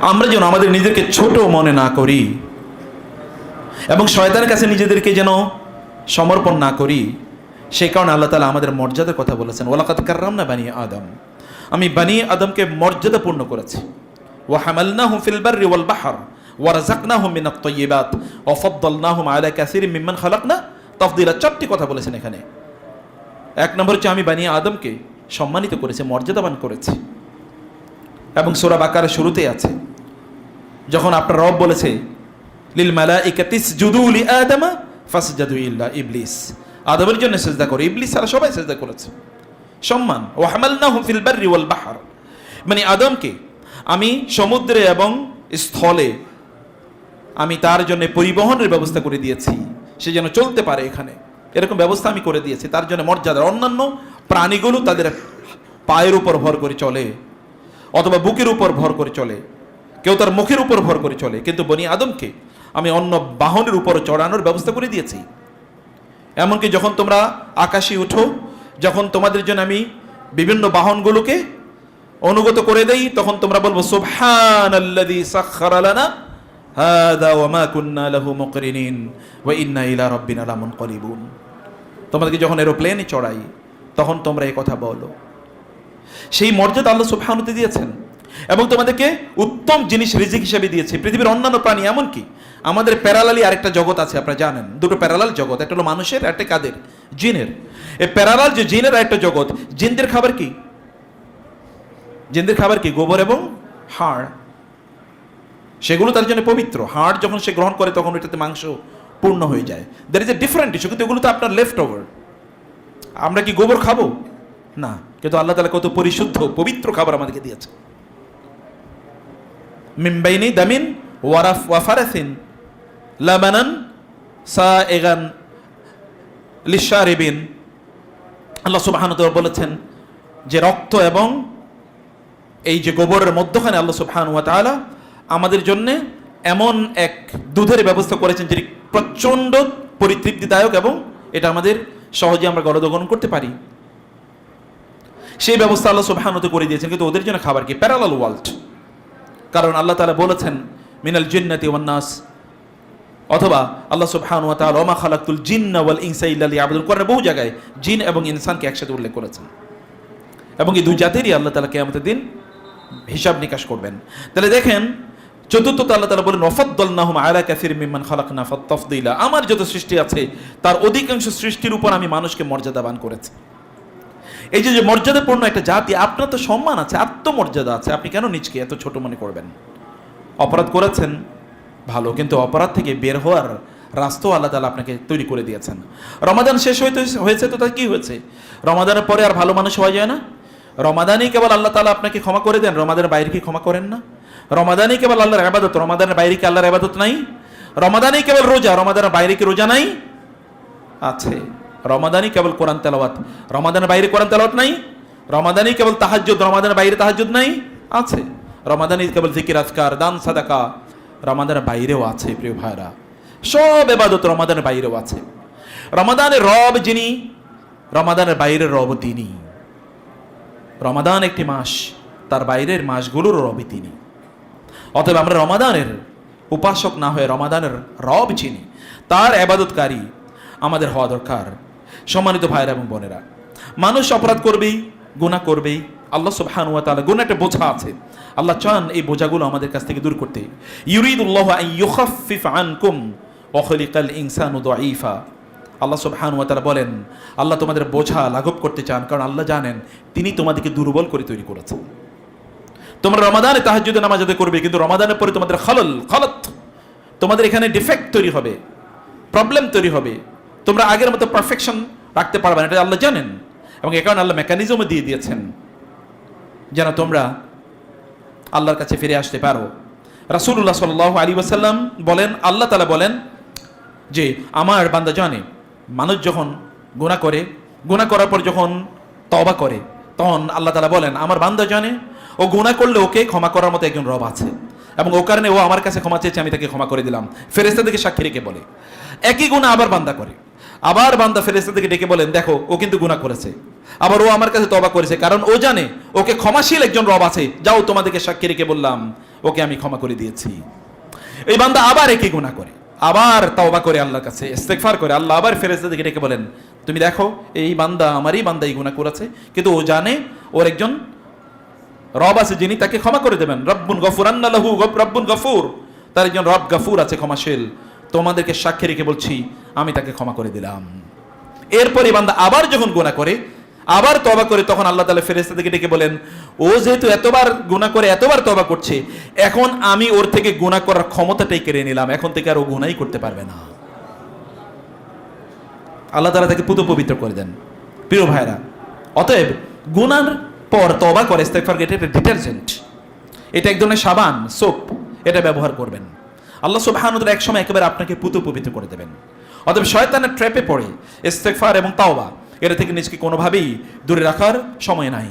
আমরা যেন আমাদের নিজেদেরকে ছোট মনে না করি এবং শয়তানের কাছে নিজেদেরকে যেন সমর্পণ না করি। সেই কারণে আল্লাহ তাআলা আমাদের মর্যাদার কথা বলেছেন, ওয়ালাকাদ কাররামনা বানি আদম, আমি বানি আদমকে মর্যাদাপূর্ণ করেছি। ওয়া হামালনাহুম ফিল বাররি ওয়াল বাহর ওয়া রাযাকনাহুম মিনাত তাইয়্যিবাত ওয়া ফাদ্দালনাহুম আলা কাসীরিম মিম্মান খালাকনা তাফদীলা। চারটি কথা বলেছেন এখানে। এক নম্বর হচ্ছে আমি বানি আদমকে সম্মানিত করেছি, মর্যাদাবান করেছি। এবং সূরা বাকারার শুরুতেই আছে, যখন আপনার রব বলেছে লিল মালাইকাতি ইসজুদু লি আদম ফাসজাদু ইল্লা ইবলিস, আদমের জন্য সিজদা করে, ইবলিস আর সবাই সিজদা করেছে। সম্মান। ওয়া হামালনাহুম ফিল বাররি ওয়াল বাহর, মানে আদমকে আমি সমুদ্রে এবং স্থলে আমি তার জন্য পরিবহনের ব্যবস্থা করে দিয়েছি, সে যেন চলতে পারে, এখানে এরকম ব্যবস্থা আমি করে দিয়েছি। তার জন্য মর্যাদা। অন্যান্য প্রাণীগুলো তাদের পায়ের উপর ভর করে চলে অথবা বুকের উপর ভর করে চলে, কেউ তার মুখের উপর ভর করে চলে, কিন্তু বনি আদমকে আমি অন্য বাহনের উপর চড়ানোর ব্যবস্থা করে দিয়েছি। এমনকি যখন তোমরা আকাশে উঠো, যখন তোমাদের জন্য আমি বিভিন্ন বাহনগুলোকে অনুগত করে দেই, তখন তোমরা বলবো সুবহানাল্লাযী সাখখারা লানা হাযা ওয়া মা কুন্না লাহু মুকরিনিন ওয়া ইন্না ইলা রাব্বিনা লামুনকালিবুন। তোমাদেরকে যখন এরোপ্লেনে চড়াই, তখন তোমরা এই কথা বলো। সেই মর্যাদা আল্লাহ সুবহানাহু ওয়া তাআলা দিয়েছেন এবং তোমাদেরকে উত্তম জিনিস রিজিক হিসেবে দিয়েছে। পৃথিবীর অন্যান্য প্রাণী, এমনকি আমাদের প্যারালালি আরেকটা জগৎ আছে, আপনারা জানেন, দুটো প্যারালাল জগৎ, একটা হলো মানুষের, একটা কাদের, জিনের। এই প্যারালাল যে জিনের একটা জগৎ, জিনদের খাবার কি? জিনদের খাবার কি? গোবর এবং হাড়। সেগুলো তার জন্য পবিত্র। হাড় যখন সে গ্রহণ করে তখন ওইটাতে মাংস পূর্ণ হয়ে যায়। That is a different issue. কিন্তু এগুলো তো আপনার লেফট ওভার। আমরা কি গোবর খাবো না? কিন্তু আল্লাহ তাআলা কত পরিশুদ্ধ পবিত্র খাবার আমাদেরকে দিয়েছে। মিন বাইনি দামিন ওয়া ফারাসিন লাবানান সাইগান লিশারিবিন। আল্লাহ সুবহানাহু ওয়া তাআলা বলেছেন যে রক্ত এবং এই যে গোবরের মধ্যখানে আল্লাহ সুবহানাহু ওয়া তাআলা আমাদের জন্য এমন এক দুধের ব্যবস্থা করেছেন যেটি প্রচণ্ড পরিতৃপ্তিদায়ক এবং এটা আমাদের সহজে আমরা গলদগ্রহণ করতে পারি। সেই ব্যবস্থা আল্লাহ সুবহানাহু ওয়া তাআলা করে দিয়েছেন। কিন্তু ওদের জন্য খাবার কি? Parallel world. কারণ আল্লাহ তাআলা বলেছেন মিনাল জিন্নাতি ওয়ান নাস, অথবা আল্লাহ সুবহানাহু ওয়া তাআলা ওয়া মা খালাকতুল জিন্না ওয়াল ইনসা ইল্লা লিয়াবুদুন। কোরআনের বহু জায়গায় জিন এবং ইনসানকে একসাথে উল্লেখ করেছেন এবং এই দুই জাতিরই আল্লাহ তাআলা কিয়ামতের দিন হিসাব নিকাশ করবেন। তাহলে দেখেন, চতুর্থত আল্লাহ তাআলা বলেন ওয়াফাদ্দালনাহুম আলা কাসীরিম মিম্মান খালাকনা তাফদীলা। আমার যত সৃষ্টি আছে তার অধিকাংশ সৃষ্টির উপর আমি মানুষকে মর্যাদাবান করেছি। এই যে মর্যাদাপূর্ণ একটা জাতি, আপনার তো সম্মান আছে, আত্মমর্যাদা আছে, আপনি কেন নিজকে এত ছোট মনে করবেন? অপরাধ করেছেন ভালো, কিন্তু অপরাধ থেকে বের হওয়ার রাস্তাও আল্লাহ তাআলা আপনাকে তৈরি করে দিয়েছেন। রমাদান শেষ হয়েছে তো তাই কি হয়েছে? রমাদানের পরে আর ভালো মানুষ হওয়া যায় না? রমাদানই কেবল আল্লাহ তাআলা আপনাকে ক্ষমা করে দেন, রমাদানের বাইরে কি ক্ষমা করেন না? রমাদানই কেবল আল্লাহর ইবাদত, রমাদানের বাইরে কি আল্লাহর ইবাদত নাই? রমাদানই কেবল রোজা, রমাদানের বাইরে কি রোজা নাই? আছে। রমাদানই কেবল কোরআন তেলাওয়াত, রমাদানের বাইরে কোরআন তেলাওয়াত নাই? রমাদানই কেবল তাহাজ্জুদ, রমাদানের বাইরে তাহাজ্জুদ নাই? আছে। রমাদানই কেবল জিকির আজকার, দান সাদাকা, রমাদানের বাইরেও আছে। প্রিয় ভাইরা, সব ইবাদত রমাদানের বাইরেও আছে। রমাদানের রব যিনি, রমাদানের বাইরের রব তিনি। রমাদান একটি মাস, তার বাইরের মাসগুলোর রবই তিনি। অতএব আমরা রমাদানের উপাসক না হয়ে রমাদানের রব যিনি, তার ইবাদতকারী আমাদের হওয়া দরকার। সম্মানিত ভাইরা এবং বোনেরা, মানুষ অপরাধ করবেই, গুনাহ করবেই। আল্লাহ সুবহানাহু ওয়া তাআলা, গুনাহ একটা বোঝা আছে, আল্লাহ চান এই বোঝাগুলো আমাদের কাছ থেকে দূর করতে। ইউরিদুল্লাহু আন ইউখাফফিফ আনকুম ওয়া খালিকাল ইনসানু দাঈফা। আল্লাহ সুবহানাহু ওয়া তাআলা বলেন, আল্লাহ তোমাদের বোঝা লাঘব করতে চান, কারণ আল্লাহ জানেন তিনি তোমাদেরকে দুর্বল করে তৈরি করেছেন। তোমরা রমাদানে তাহাজ্জুদের নামাজ আদায় করবে, কিন্তু রমাদানের পরে তোমাদের খালাত, তোমাদের এখানে ডিফেক্ট তৈরি হবে, প্রবলেম তৈরি হবে, তোমরা আগের মতো পারফেকশন রাখতে পারবে না, এটা আল্লাহ জানেন। এবং এ কারণে আল্লাহ মেকানিজমও দিয়ে দিয়েছেন যেন তোমরা আল্লাহর কাছে ফিরে আসতে পারো। রাসূলুল্লাহ সাল্লাল্লাহু আলাইহি ওয়াসাল্লাম বলেন, আল্লাহ তাআলা বলেন যে আমার বান্দা জানে, মানুষ যখন গুনাহ করে, গুনাহ করার পর যখন তওবা করে, তখন আল্লাহ তাআলা বলেন আমার বান্দা জানে ও গুনাহ করলে ওকে ক্ষমা করার মতো একজন রব আছে, এবং ও কারণে ও আমার কাছে ক্ষমা চেয়েছে, আমি তাকে ক্ষমা করে দিলাম। ফেরেশতাদেরকে সাক্ষী রেখে বলে। একই গুনাহ আবার বান্দা করে, আবার বান্দা ফেরেশতাদেরকে ডেকে বলেন দেখো ও কিন্তু গুনাহ করেছে, আবার ও আমার কাছে তওবা করেছে, কারণ ও জানে ওকে ক্ষমাশীল একজন রব আছে। যাও তোমাদেরকে সাক্ষী রেখে বললাম ওকে আমি ক্ষমা করে দিয়েছি। এই বান্দা আবার একই গুনাহ করে, আবার তওবা করে আল্লাহর কাছে ইস্তেগফার করে, আল্লাহ আবার ফেরেশতাদেরকে ডেকে বলেন, তুমি দেখো এই বান্দা আমারই বান্দা এই গুনাহ করেছে, কিন্তু ও জানে ওর একজন রব আছে যিনি তাকে ক্ষমা করে দেবেন। রব্বুন গফুরান্না লাহু, রব্বুন গফুর, তার একজন রব গফুর আছে, ক্ষমাশীল। তোমাদেরকে সাক্ষী রেখে বলছি আমি তাকে ক্ষমা করে দিলাম। এরপরে বান্দা আবার যখন গুনাহ করে, আবার তওবা করে, তখন আল্লাহ তাআলা ফেরেশতাদেরকে ডেকে বলেন, ও যেহেতু এতবার গুনাহ করে এতবার তওবা করছে, এখন আমি ওর থেকে গুনাহ করার ক্ষমতাটাই কেড়ে নিলাম, এখন থেকে আর ও গুনাহই করতে পারবে না। আল্লাহ তাআলা তাকে পুত পবিত্র করে দেন। প্রিয় ভাইরা, অতএব গুনার পর তওবা করে ইস্তেগফার, এটা একটা ডিটারজেন্ট, এটা এক ধরনের সাবান, সোপ, এটা ব্যবহার করবেন। আল্লাহ সুবহানাহু ওয়া তাআলা একসময় একেবারে আপনাকে পুত পবিত্র করে দেবেন। অতএব শয়তানের ট্র্যাপে পড়ে ইস্তেগফার এবং তাওবা এটা থেকে নিজেকে কোনোভাবেই দূরে রাখার সময় নাই।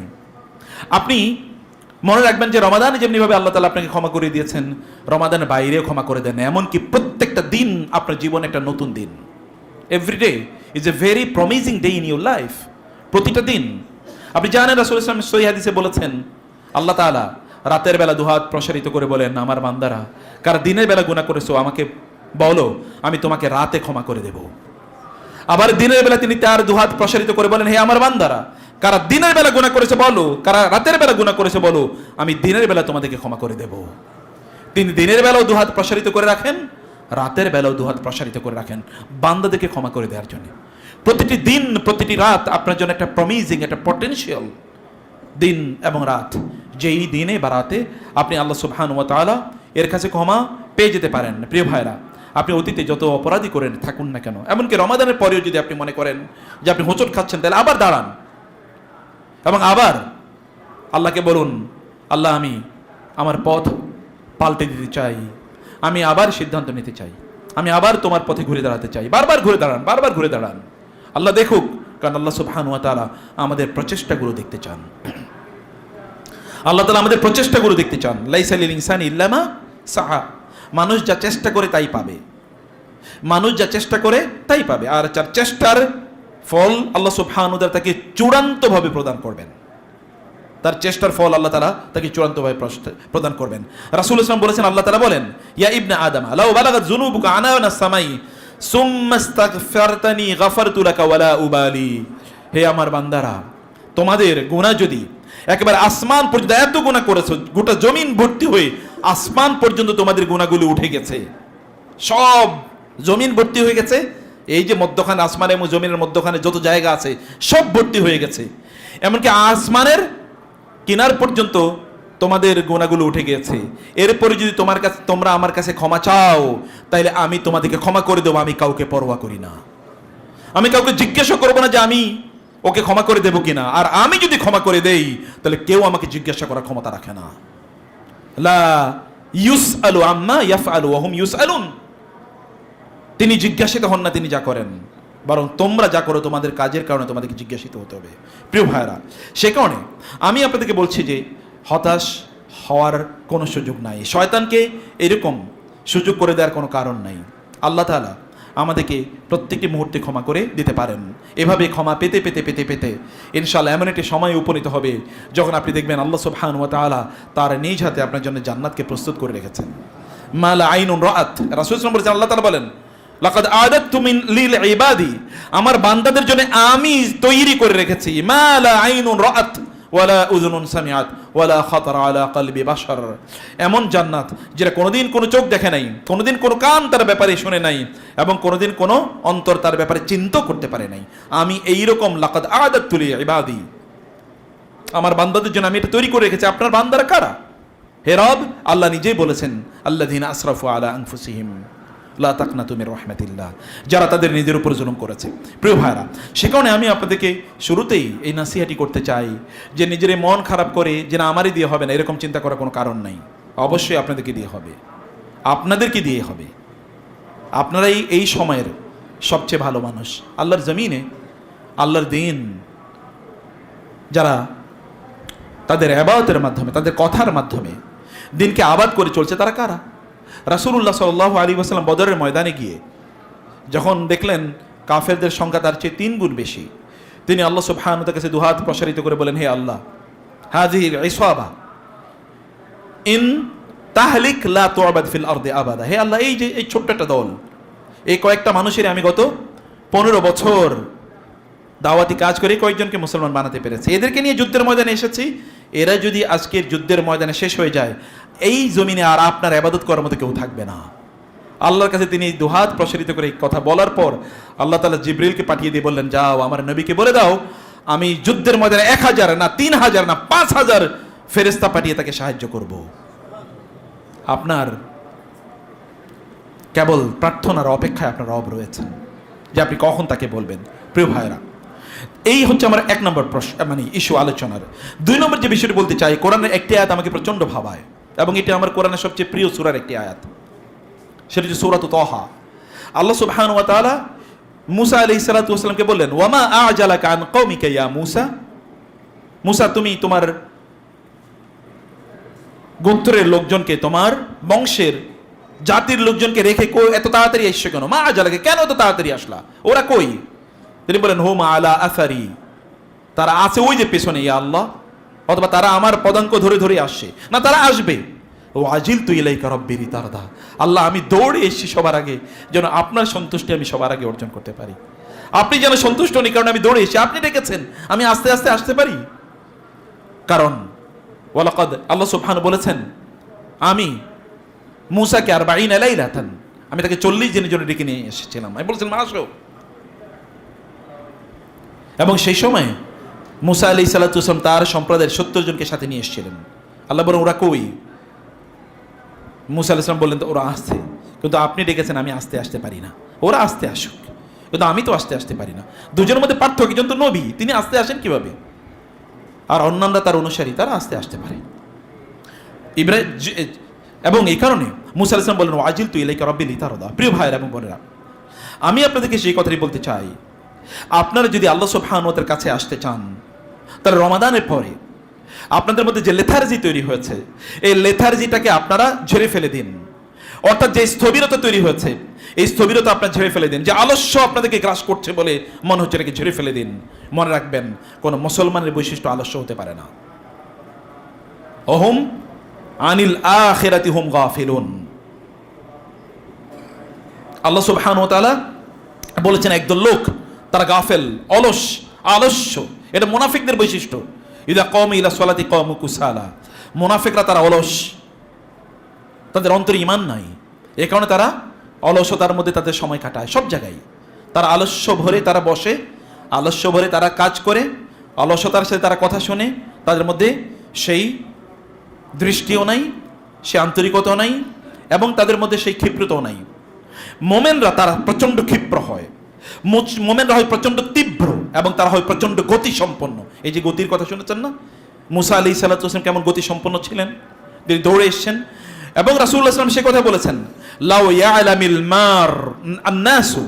আপনি মনে রাখবেন যে রমাদানে যেমনিভাবে আল্লাহ তাআলা আপনাকে ক্ষমা করে দিয়েছেন, রমাদানের বাইরেও ক্ষমা করে দেন। এমনকি প্রত্যেকটা দিন আপনার জীবনে একটা নতুন দিন। Every day is a very promising day in your life. প্রতিটা দিন আপনি জানেন, রাসূল সাল্লাল্লাহু আলাইহি ওয়াসাল্লাম সহিহ হাদিসে বলেছেন, আল্লাহ তাআলা রাতের বেলা দুহাত প্রসারিত করে বলেন, আমার বান্দারা কার দিনের বেলা গুনাহ করেছো আমাকে বলো, আমি তোমাকে রাতে ক্ষমা করে দেব। আবার দিনের বেলা তিনি তার দুহাত প্রসারিত করে বলেন, হে আমার বান্দারা কারা দিনের বেলা গুনাহ করেছে বলো, কারা রাতের বেলা গুনাহ করেছে বলো, আমি দিনের বেলা তোমাদেরকে ক্ষমা করে দেব। তিনি দিনের বেলাও দুহাত প্রসারিত করে রাখেন, রাতের বেলাও দুহাত প্রসারিত করে রাখেন বান্দাদেরকে ক্ষমা করে দেওয়ার জন্য। প্রতিটি দিন প্রতিটি রাত আপনার জন্য একটা প্রমিজিং, একটা পটেনশিয়াল দিন এবং রাত, যেই দিনে বা রাতে আপনি আল্লাহ সুবহানাহু ওয়া তাআলা এর কাছে ক্ষমা পেয়ে যেতে পারেন। প্রিয় ভাইরা, আপনি অতীতে যত অপরাধী করে থাকুন না কেন, এমনকি রমাদানের পরেও যদি আপনি মনে করেন যে আপনি হোঁচট খাচ্ছেন, তাহলে আবার দাঁড়ান এবং আবার আল্লাহকে বলুন, আল্লাহ আমি আমার পথ পাল্টে দিতে চাই, আমি আবার সিদ্ধান্ত নিতে চাই, আমি আবার তোমার পথে ঘুরে দাঁড়াতে চাই। বারবার ঘুরে দাঁড়ান, বারবার ঘুরে দাঁড়ান, আল্লাহ দেখুক, কারণ আল্লাহ সুবহানাহু ওয়া তাআলা আমাদের প্রচেষ্টাগুলো দেখতে চান। আল্লাহ তাআলা আমাদের প্রচেষ্টাগুলো দেখতে চান। লাইসা লিল ইনসানি ইল্লা মা সাআ, মানুষ যা চেষ্টা করে তাই পাবে, মানুষ যা চেষ্টা করে তাই পাবে। আর যার চেষ্টার ফল আল্লাহ সুবহানাহু ওয়া তাআলা তাকে চূড়ান্তভাবে প্রদান করবেন, তার চেষ্টার ফল আল্লাহ তাআলা তাকে চূড়ান্তভাবে প্রদান করবেন। রাসূল সাল্লাল্লাহু বলেছেন, আল্লাহ তাআলা বলেন, ইয়া ইবনে আদম লাউ বালাগাত যুনুবুকা আনানা সামাই সুম্মা ইস্তাগফারতানি গাফারতু লাকা ওয়ালা উবালি। হে আমার বান্দারা, তোমাদের গুনাহ যদি একেবারে আসমান পর্যন্ত, এত গুনাহ করেছো, গোটা জমিন ভর্তি হয়ে আসমান পর্যন্ত তোমাদের গুনাহগুলো উঠে গেছে, সব জমিন ভর্তি হয়ে গেছে, এই যে মধ্যখানে আসমান এবং জমিনের মধ্যখানে যত জায়গা আছে সব ভর্তি হয়ে গেছে, এমনকি আসমানের কিনার পর্যন্ত তোমাদের গুনাহগুলো উঠে গেছে। এরপরে যদি তোমরা আমার কাছে ক্ষমা চাও, তাইলে আমি তোমাদেরকে ক্ষমা করে দেবো। আমি কাউকে পরোয়া করি না, আমি কাউকে জিজ্ঞাসা করবো না যে আমি ওকে ক্ষমা করে দেবো কিনা। আর আমি যদি ক্ষমা করে দেই, তাহলে কেউ আমাকে জিজ্ঞাসা করার ক্ষমতা রাখে না। লা ইউসআলু আম্মা ইয়াফআলু ওয়া হুম ইউসআলুন, তিনি জিজ্ঞাসিত হন না তিনি যা করেন, বরং তোমরা যা করো তোমাদের কাজের কারণে তোমাদেরকে জিজ্ঞাসিত হতে হবে। প্রিয় ভাইরা, সে কারণে আমি আপনাদেরকে বলছি যে হতাশ হওয়ার কোনো সুযোগ নাই, শয়তানকে এরকম সুযোগ করে দেওয়ার কোনো কারণ নাই। আল্লাহ তাআলা আমাদেরকে প্রত্যেকটি মুহূর্তে ক্ষমা করে দিতে পারেন। এভাবে ক্ষমা পেতে পেতে পেতে পেতে ইনশাআল্লাহ এমন একটি সময় উপনীত হবে যখন আপনি দেখবেন আল্লাহ সুবহানাহু ওয়া তাআলা তার নিজ হাতে আপনার জন্য জান্নাতকে প্রস্তুত করে রেখেছেন। মা লা আইনুন রাআত, রাসূল সাল্লাল্লাহু আলাইহি ওয়াসাল্লাম বলেছেন, আল্লাহ তাআলা বলেন, লাকাদ আদাততু মিন লিল ইবাদি, আমার বান্দাদের জন্য আমি তৈরি করে রেখেছি, মা লা আইনুন রাআত ওয়ালা উযুনুন সামিআত ওয়ালা খাতারা আলা কলবি বাশার, এমন জান্নাত যেটা কোনোদিন কোনো চোখ দেখে নাই, কোনোদিন কোনো কান তার ব্যাপারে শুনে নাই, এবং কোনোদিন কোনো অন্তর তার ব্যাপারে চিন্তা করতে পারে নাই। আমি এইরকম লাকাদ আদাততু লিল ইবাদি, আমার বান্দাদের জন্য আমি এটা তৈরি করে রেখেছি। আপনার বান্দারা কারা? হে রব, আল্লাহ নিজেই বলেছেন, আল্লাযীনা আসরাফু আলা আনফুসিহিম লা তাকনাতু মির রাহমাতিল্লাহ, যারা তাদের নিজের উপর জুলুম করেছে। প্রিয় ভাইরা, সে কারণে আমি আপনাদেরকে শুরুতেই এই নাসিহাটি করতে চাই যে নিজের মন খারাপ করে যে না আমারই দিয়ে হবে না, এরকম চিন্তা করার কোনো কারণ নাই। অবশ্যই আপনাদেরকে দিয়ে হবে, আপনাদেরকে দিয়ে হবে। আপনারাই এই সময়ের সবচেয়ে ভালো মানুষ। আল্লাহর জমিনে, আল্লাহর দিন যারা তাদের ইবাদতের মাধ্যমে, তাদের কথার মাধ্যমে দিনকে আবাদ করে চলছে, তারা কারা? রাসূলুল্লাহ সাল্লাল্লাহু আলাইহি ওয়াসাল্লাম বদরের ময়দানে গিয়ে যখন দেখলেন কাফেরদের সংখ্যা তার চেয়ে 3 গুণ বেশি, তিনি আল্লাহ সুবহানাহু ওয়া তাআলার কাছে দুহাত প্রসারিত করে বলেন, হে আল্লাহ, হাযিহিল ইসওয়াবা ইন তাহলিক লা তু'বাদ ফিল আরদি আবাদা। হে আল্লাহ, এই যে এই ছোট্ট একটা দল, এই কয়েকটা মানুষের আমি গত 15 বছর দাওয়াতি কাজ করে কয়েকজনকে মুসলমান বানাতে পেরেছি, এদেরকে নিয়ে যুদ্ধের ময়দানে এসেছি। এরা যদি আজকের যুদ্ধের ময়দানে শেষ হয়ে যায়, এই জমিনে আর আপনার ইবাদত করার মতো কেউ থাকবে না। আল্লাহর কাছে তিনি দুহাত প্রসারিত করে এই কথা বলার পর আল্লাহ তাআলা জিবরিলকে পাঠিয়ে দিয়ে বললেন, যাও আমার নবীকে বলে দাও আমি যুদ্ধের ময়দানে 1000 না 3000 না 5000 ফেরেশতা পাঠিয়ে তাকে সাহায্য করব। আপনার কেবল প্রার্থনার অপেক্ষায় আপনার রব রয়েছেন যে আপনি কখন তাকে বলবেন। প্রিয় ভাইরা, এই হচ্ছে আমার 1 নম্বর প্রশ্ন, মানে ইস্যু আলোচনার। 2 নম্বর যে বিষয়টি বলতে চাই, কোরআনের একটি আয়াত আমাকে প্রচন্ড ভাবায় এবং এটা আমার কোরআনের সবচেয়ে প্রিয় সূরার একটি আয়াত, সেটা হচ্ছে সূরাত তাহা। আল্লাহ সুবহানাহু ওয়া তাআলা মুসা আলাইহিস সালাতু ওয়াস সালামকে বললেন, ওয়ামা আ'জালাকা আন কওমিকা ইয়া মুসা। মুসা, তুমি তোমার গোত্রের লোকজনকে, তোমার বংশের জাতির লোকজনকে রেখে এত তাড়াতাড়ি এসছো কেন? মা আ'জালাকা, কেন এত তাড়াতাড়ি আসলা? ওরা কই? তিনি বলেন, হুম আলা আসারি, তারা আছে ওই যে পেছনে, ইয়া আল্লাহ, অথবা তারা আমার পদাঙ্ক ধরে ধরে আসছে, না তারা আসবে। ও আজিল তুই ইলাইকা রব্বি লিতারদা, আল্লাহ আমি দৌড়ে এসেছি সবার আগে, যেন আপনার সন্তুষ্টি আমি সবার আগে অর্জন করতে পারি। আপনি যেন সন্তুষ্ট হন, কারণ আমি দৌড়ে এসেছি, আপনি ডেকেছেন, আমি আস্তে আস্তে আসতে পারি। কারণ ওয়ালাকাদ, আল্লাহ সুবহানাহু বলেছেন, আমি মুসাকে 40 লাইলাতান, আমি তাকে 40 দিনের জন্য ডেকে নিয়ে এসেছিলাম। আমি বলছিলাম আসো, এবং সেই সময় মুসা আলাইহিস সালাতু ওয়াস সালাম তার সম্প্রদায়ের 70 জনকে সাথে নিয়ে এসেছিলেন। আল্লাহ বলেন, ওরা কই? মুসা আলাইহিস সালাম বললেন, ওরা আসছে, কিন্তু আপনি ডেকেছেন, আমি আসতে পারি না। ওরা আসতে আসুক, কিন্তু আমি তো আসতে পারি না। দুজনের মধ্যে পার্থক্য, একজন তো নবী, তিনি আসেন কিভাবে, আর অন্যান্যরা তার অনুসারী, তারা আসতে পারে। ইব্রাহিম, এবং এই কারণে মুসা আলাইহিস সালাম বললেন, ওয়াজিল তুই ইলাইকা রব্বি লিতারদা। প্রিয় ভাইয়েরা এবং বোনেরা, আমি আপনাদেরকে সেই কথাই বলতে চাই, আপনারা যদি আল্লাহ সুবহানাহু ওয়া তাআলার কাছে আসতে চান, তাহলে রমাদানের পরে আপনাদের মধ্যে যে লেথার্জি তৈরি হয়েছে, এই লেথার্জিটাকে আপনারা ঝেড়ে ফেলে দিন। অর্থাৎ যে স্থবিরতা তৈরি হয়েছে, এই স্থবিরতা আপনারা ঝেড়ে ফেলে দিন। যে আলস্য আপনাদেরকে গ্রাস করছে বলে মনে হচ্ছে, এটাকে ঝেড়ে ফেলে দিন। মনে রাখবেন, কোন মুসলমানের বৈশিষ্ট্য আলস্য হতে পারে না। অহুম আনিল আখিরাতি হুম গাফিলুন। আল্লাহ সুবহানাহু ওয়া তাআলা বলেছেন, একদল লোক তারা গাফেল, অলস, আলস্য। এটা মুনাফিকদের বৈশিষ্ট্য। ইদা কওমু ইলা সলাতি কওমু কুসালা। মুনাফিকরা তারা অলস, তাদের অন্তরে ঈমান নাই, এই কারণে তারা অলসতার মধ্যে তাদের সময় কাটায়। সব জায়গায় তারা আলস্য ভরে তারা বসে, আলস্য ভরে তারা কাজ করে, অলসতার সাথে তারা কথা শোনে। তাদের মধ্যে সেই দৃষ্টিও নাই, সে আন্তরিকতাও নাই, এবং তাদের মধ্যে সেই ক্ষিপ্রতাও নাই। মোমেনরা তারা প্রচন্ড ক্ষিপ্র হয়, মোমেনরা হয় প্রচন্ড তীব্র, এবং তারা হয় প্রচন্ড গতি সম্পন্ন। এই যে গতির কথা শুনেছেন না, মুসা আলাইহিস সালাতু ওয়াস সালাম কেমন গতি সম্পন্ন ছিলেন, তিনি দৌড়ে এসেছেন। এবং রাসূলুল্লাহ সাল্লাল্লাহু আলাইহি ওয়াসাল্লাম সে কথা বলেছেন, লাউ ইয়ালামিল মার আন-নাসু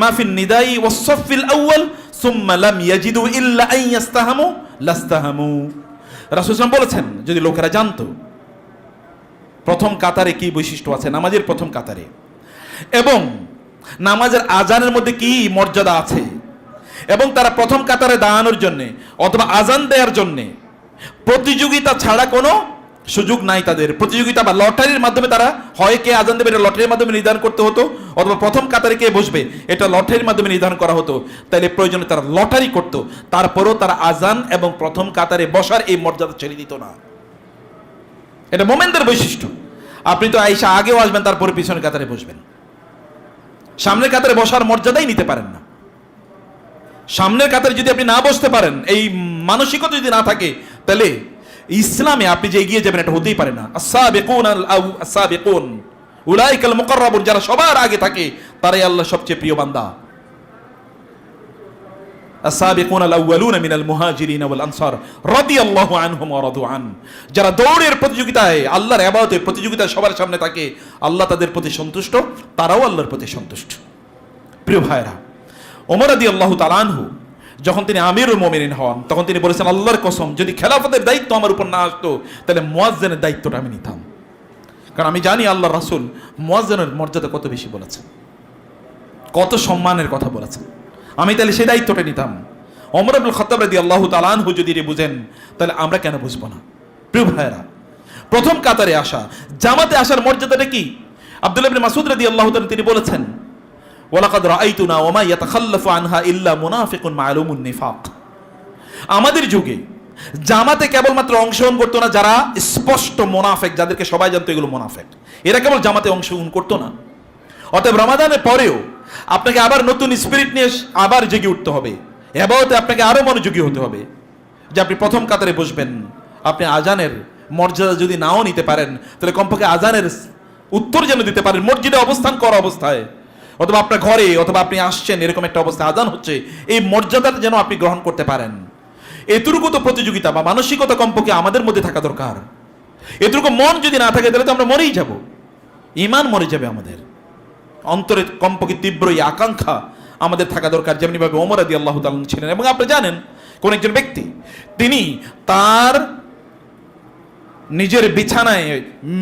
মা ফিন নিদাই ওয়াস সাফিল আউয়াল সুম্মা লাম ইয়াজিদু ইল্লা আন ইস্তাহামু লাস্তাহামু। রাসূল সাল্লাল্লাহু বলেছেন, যদি লোকেরা জানতো প্রথম কাতারে কি বৈশিষ্ট্য আছে, নামাজের প্রথম কাতারে, এবং নামাজের আজানের মধ্যে কি মর্যাদা আছে, এবং তারা প্রথম কাতারে দাঁড়ানোর জন্য অথবা আজান দেওয়ার জন্য প্রতিযোগিতা ছাড়া কোনো সুযোগ নাই তাদের। প্রতিযোগিতা বা লটারির মাধ্যমে তারা হয় কে আজান দেবে এটা লটারির মাধ্যমে নির্ধারণ করতে হতো, অথবা প্রথম কাতারে কে বসবে এটা লটারির মাধ্যমে নির্ধারণ করা হতো। তাইলে প্রয়োজনে তারা লটারি করত, তারপরেও তারা আজান এবং প্রথম কাতারে বসার এই মর্যাদা ছেড়ে দিত না। এটা মোমেনদের বৈশিষ্ট্য। আপনি তো আয়েশা আগেও আসবেন, তারপরে পিছনের কাতারে বসবেন, সামনের কাতারে বসার মর্যাদাই নিতে পারেন না। সামনের কাতারে যদি আপনি না বসতে পারেন, এই মানসিকতা যদি না থাকে, তাহলে ইসলামে আপনি যে এগিয়ে যাবেন এটা হতেই পারে না। আস-সাবিকুন উলাইকাল মুকাররাবুন, যারা সবার আগে থাকে তারাই আল্লাহর সবচেয়ে প্রিয় বান্দা। আস-সাবিকুন আল-আউয়ালুনা মিনাল মুহাজিরিন ওয়াল আনসার রাদিয়াল্লাহু আনহুম ওয়া রাদু আন। যারা দৌড়ের প্রতিযোগিতায়, আল্লাহর ইবাদতের প্রতিযোগিতায় সবার সামনে থাকে, আল্লাহ তাদের প্রতি সন্তুষ্ট, তারাও আল্লাহর প্রতি সন্তুষ্ট। প্রিয় ভাইরা, ওমর রাদিয়াল্লাহু তাআলা আনহু যখন তিনি আমিরুল মুমিনিন হন, তখন তিনি বলেছেন, আল্লাহর কসম, যদি খেলাফতের দায়িত্ব আমার উপর না আসতো, তাহলে মুয়াজ্জিনের দায়িত্বটা আমি নিতাম। কারণ আমি জানি আল্লাহর রাসূল মুয়াজ্জিনের মর্যাদা কত বেশি বলেছেন, কত সম্মানের কথা বলেছেন। আমি তাহলে সেই দায়িত্বটা নিতাম। ওমর ইবনে খাত্তাব রাদিয়াল্লাহু তাআলা আনহু যদি বুঝেন, তাহলে আমরা কেন বুঝবো না? প্রিয় ভাইরা, প্রথম কাতারে আসা, জামাতে আসার মর্যাদাটা কি? আব্দুল্লাহ ইবনে মাসউদ রাদিয়াল্লাহু তাআলা তিনি বলেছেন, ওয়ালাকাদ রাআইতুনা ওয়া মা ইয়াতাখাল্লাফু আনহা ইল্লা মুনাফিকুন মা'লুমুন নিফাক। আমাদের যুগে জামাতে কেবলমাত্র অংশগ্রহণ করতো না যারা স্পষ্ট মুনাফিক, যাদেরকে সবাই জানতো এগুলো মুনাফিক, এরা কেবল জামাতে অংশগ্রহণ করতো না। অতএব রমাদানের পরেও আপনাকে আবার নতুন স্পিরিট নিয়ে আবার জেগে উঠতে হবে, এবারতে আপনাকে আরো মনোযোগী হতে হবে যে আপনি প্রথম কাতারে বসবেন। আপনি আজানের মর্যাদা যদি নাও নিতে পারেন, তাহলে কমপক্ষে আজানের উত্তর যেন দিতে পারেন মসজিদে অবস্থান করা অবস্থায়, অথবা আপনার ঘরে, অথবা আপনি আসছেন এরকম একটা অবস্থা, আজান হচ্ছে, এই মর্যাদাটা যেন আপনি গ্রহণ করতে পারেন। এতটুকু তো প্রতিযোগিতা বা মানসিকতা কমপক্ষে আমাদের মধ্যে থাকা দরকার। এতটুকু মন যদি না থাকে তাহলে তো আমরা মরেই যাব, ঈমান মরে যাবে। আমাদের অন্তরে কমপক্ষে তীব্র এই আকাঙ্ক্ষা আমাদের থাকা দরকার, যেমনিভাবে ওমর রাদিয়াল্লাহু তাআলা ছিলেন। এবং আপনি জানেন, কোন একজন ব্যক্তি তিনি তার নিজের বিছানায়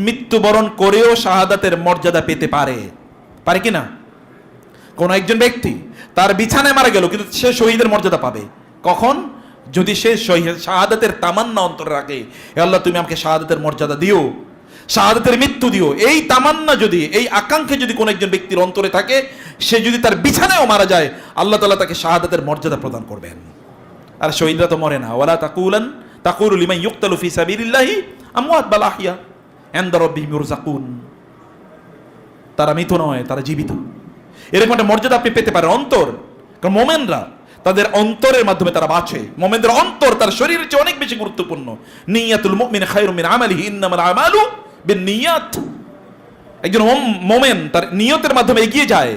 মৃত্যুবরণ করেও শাহাদাতের মর্যাদা পেতে পারে, পারে কি না? কোন একজন ব্যক্তি তার বিছানায় মারা গেল, কিন্তু সে শহীদের মর্যাদা পাবে। কখন? যদি সে শাহাদাতের তামান্না অন্তরে রাখে, হে আল্লাহ তুমি আমাকে শাহাদাতের মর্যাদা দিও, শাহাদাতের মৃত্যু দিও, এই তামান্না যদি, এই আকাঙ্ক্ষা যদি কোন একজন ব্যক্তির অন্তরে থাকে, সে যদি তার বিছানায়ও মারা যায়, আল্লাহ তাআলা তাকে শাহাদাতের মর্যাদা প্রদান করবেন। আর শহীদরা তো মরে না। ওয়ালা তাকুলু লিমান ইউকতালু ফি সাবিলিল্লাহি আমওয়াত বাল আহইয়া ইনদা রাব্বিহিম ইরযাকুন। তারা মৃত নয়, তারা জীবিত। এরকম একটা মর্যাদা আপনি পেতে পারেন। অন্তর, কারণ মোমেনরা তাদের অন্তরের মাধ্যমে তারা বাঁচে। মোমেনদের অন্তর তার শরীরের চেয়ে অনেক বেশি গুরুত্বপূর্ণ। নিয়াতুল মুমিন খায়রুম মিন আমালিহি ইন্নামাল আমালু বিন্নিয়াত। একজন মোমেন তার নিয়তের মাধ্যমে এগিয়ে যায়।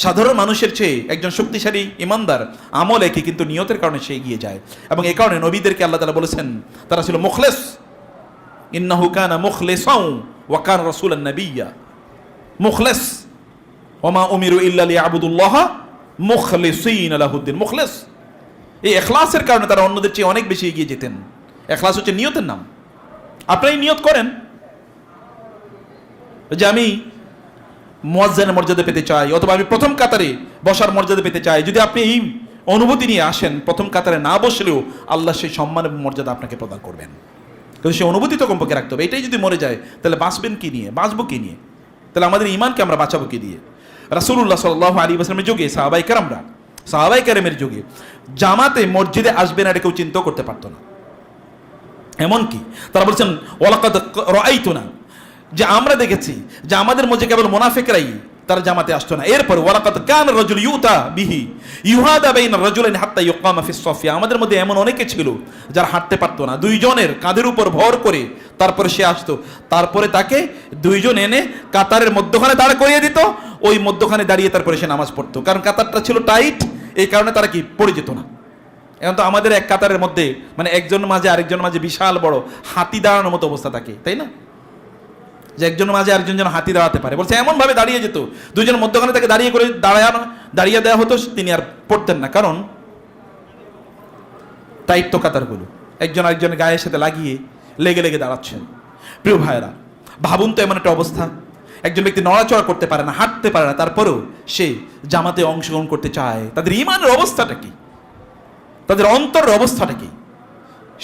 সাধারণ মানুষের চেয়ে একজন শক্তিশালী ইমানদার আমল একই, কিন্তু নিয়তের কারণে সে এগিয়ে যায়। এবং এই কারণে নবীদেরকে আল্লাহ তাআলা বলেছেন তারা ছিল মুখলেস। ইন্নাহু কানা মুখলিসাও ওয়া কানা রাসূলান নাবিয়্যা। মুখলেস, ওয়া মা উমিরু ইল্লা লিয়াবুদুল্লাহা মুখলিসিনা লাহুদ্দিন। মুখলেস, এই ইখলাসের কারণে তারা অন্যদের চেয়ে অনেক বেশি এগিয়ে যেতেন। ইখলাস হচ্ছে নিয়তের নাম। আপনারাই নিয়ত করেন যে আমি মুয়াজ্জিনের মর্যাদা পেতে চাই, অথবা আমি প্রথম কাতারে বসার মর্যাদা পেতে চাই। যদি আপনি এই অনুভূতি নিয়ে আসেন, প্রথম কাতারে না বসলেও আল্লাহ সেই সম্মান এবং মর্যাদা আপনাকে প্রদান করবেন। কিন্তু সেই অনুভূতি তো কমপক্ষে রাখতে হবে। এটাই যদি মরে যায়, তাহলে বাঁচবেন কি নিয়ে, বাঁচবো কি নিয়ে? তাহলে আমাদের ঈমানকে আমরা বাঁচাবো কি দিয়ে? রাসূলুল্লাহ সাল্লাল্লাহু আলাইহি ওয়াসাল্লামের যুগে সাহাবায়ে কেরামের যুগে জামাতে মসজিদে আসবে না এটা কেউ চিন্তাও করতে পারতো না। এমনকি তারা বলছেন ওয়ালাকাদ রাআইতুনা, যে আমরা দেখেছি যে আমাদের মধ্যে কেবল মুনাফিকরাই তারা জামাতে আসতো না। এরপর ওয়ালাকাদ কানা রাজুল ইউতা বিহি ইউহাদা বাইনা রাজুলাইন হাত্তা ইউকামা ফিস সাফিয়া। আমাদের মধ্যে এমন অনেকে ছিল যারা হাঁটতে পারতো না, দুইজনের কাঁধের উপর ভর করে তারপরে সে আসতো, তারপরে তাকে দুইজন এনে কাতারের মধ্যখানে দাঁড় করিয়ে দিত, ওই মধ্যখানে দাঁড়িয়ে তারপরে সে নামাজ পড়তো। কারণ কাতারটা ছিল টাইট, এই কারণে তারা কি পড়ে যেত না। এখন তো আমাদের এক কাতারের মধ্যে মানে একজন মাঝে আরেকজন মাঝে বিশাল বড় হাতি দাঁড়ানোর মতো অবস্থা থাকে, তাই না? যে একজন মাঝে আরেকজন যেন হাতি দাঁড়াতে পারে, বলছে এমন ভাবে দাঁড়িয়ে যেত, দুজনের মধ্যখানে তাকে দাঁড়িয়ে করে দাঁড়িয়ে দেওয়া হতো, তিনি আর পড়তেন না। কারণ টাইট তো কাতারগুলো, একজন আরেকজনের গায়ের সাথে লাগিয়ে লেগে লেগে দাঁড়াচ্ছেন। প্রিয় ভাইয়েরা, ভাবুন তো এমন একটা অবস্থা, একজন ব্যক্তি নড়াচড়া করতে পারে না, হাঁটতে পারে না, তারপরেও সে জামাতে অংশগ্রহণ করতে চায়। তাদের ঈমানের অবস্থাটা কি? তাদের অন্তরের অবস্থাটা কি?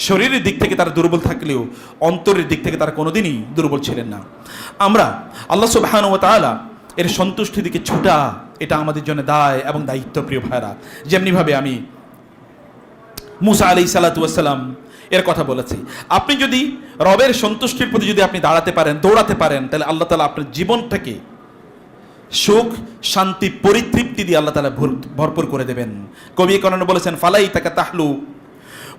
শরীরের দিক থেকে তারা দুর্বল থাকলেও অন্তরের দিক থেকে তারা কোনোদিনই দুর্বল ছিলেন না। আমরা আল্লাহ সুবহানাহু ওয়া তাআলা এর সন্তুষ্টির দিকে ছুটা, এটা আমাদের জন্য দায় এবং দায়িত্ব। প্রিয় ভাইরা, যেমনিভাবে আমি মুসা আলাইহিস সালাতু ওয়াস সালাম এর কথা বলেছি, আপনি যদি রবের সন্তুষ্টির প্রতি যদি আপনি দাঁড়াতে পারেন, দৌড়াতে পারেন, তাহলে আল্লাহ তাআলা আপনার জীবনটাকে সুখ, শান্তি, পরিতৃপ্তি দিয়ে আল্লাহ তাআলা ভরপুর করে দেবেন। কবি কোরআনে বলেছেন, ফালাইতাকা তাহলু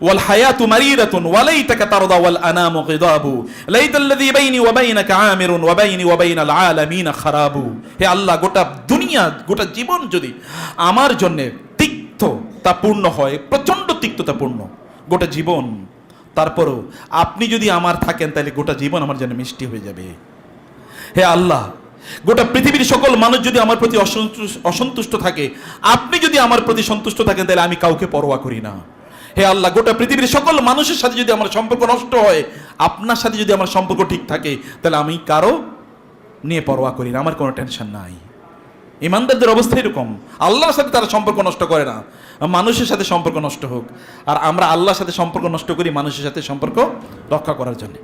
ওয়াল হায়াতু মারিরাতুন ওয়ালাইতাকা তারদা ওয়াল আনামু গিদাবু লাইতাল্লাযী বাইনি ওয়া বাইনাকা আমিরুন ওয়া বাইনি ওয়া বাইনাল আলামিন খারাবু। হে আল্লাহ, গোটা দুনিয়া, গোটা জীবন যদি আমার জন্য তিক্ততাপূর্ণ হয়, প্রচন্ড তিক্ততাপূর্ণ গোটা জীবন, তারপরও আপনি যদি আমার থাকেন তাহলে গোটা জীবন আমার জন্য মিষ্টি হয়ে যাবে। হে আল্লাহ, গোটা পৃথিবীর সকল মানুষ যদি আমার প্রতি অসন্তুষ্ট থাকে, আপনি যদি আমার প্রতি সন্তুষ্ট থাকেন তাহলে আমি কাউকে পরোয়া করি না। হে আল্লাহ, গোটা পৃথিবীর সকল মানুষের সাথে যদি আমার সম্পর্ক নষ্ট হয়, আপনার সাথে যদি আমার সম্পর্ক ঠিক থাকে, তাহলে আমি কারো নিয়ে পরোয়া করি না, আমার কোনো টেনশন নাই। ইমানদারদের অবস্থা এরকম, আল্লাহর সাথে তারা সম্পর্ক নষ্ট করে না, মানুষের সাথে সম্পর্ক নষ্ট হোক। আর আমরা আল্লাহর সাথে সম্পর্ক নষ্ট করি মানুষের সাথে সম্পর্ক রক্ষা করার জন্য।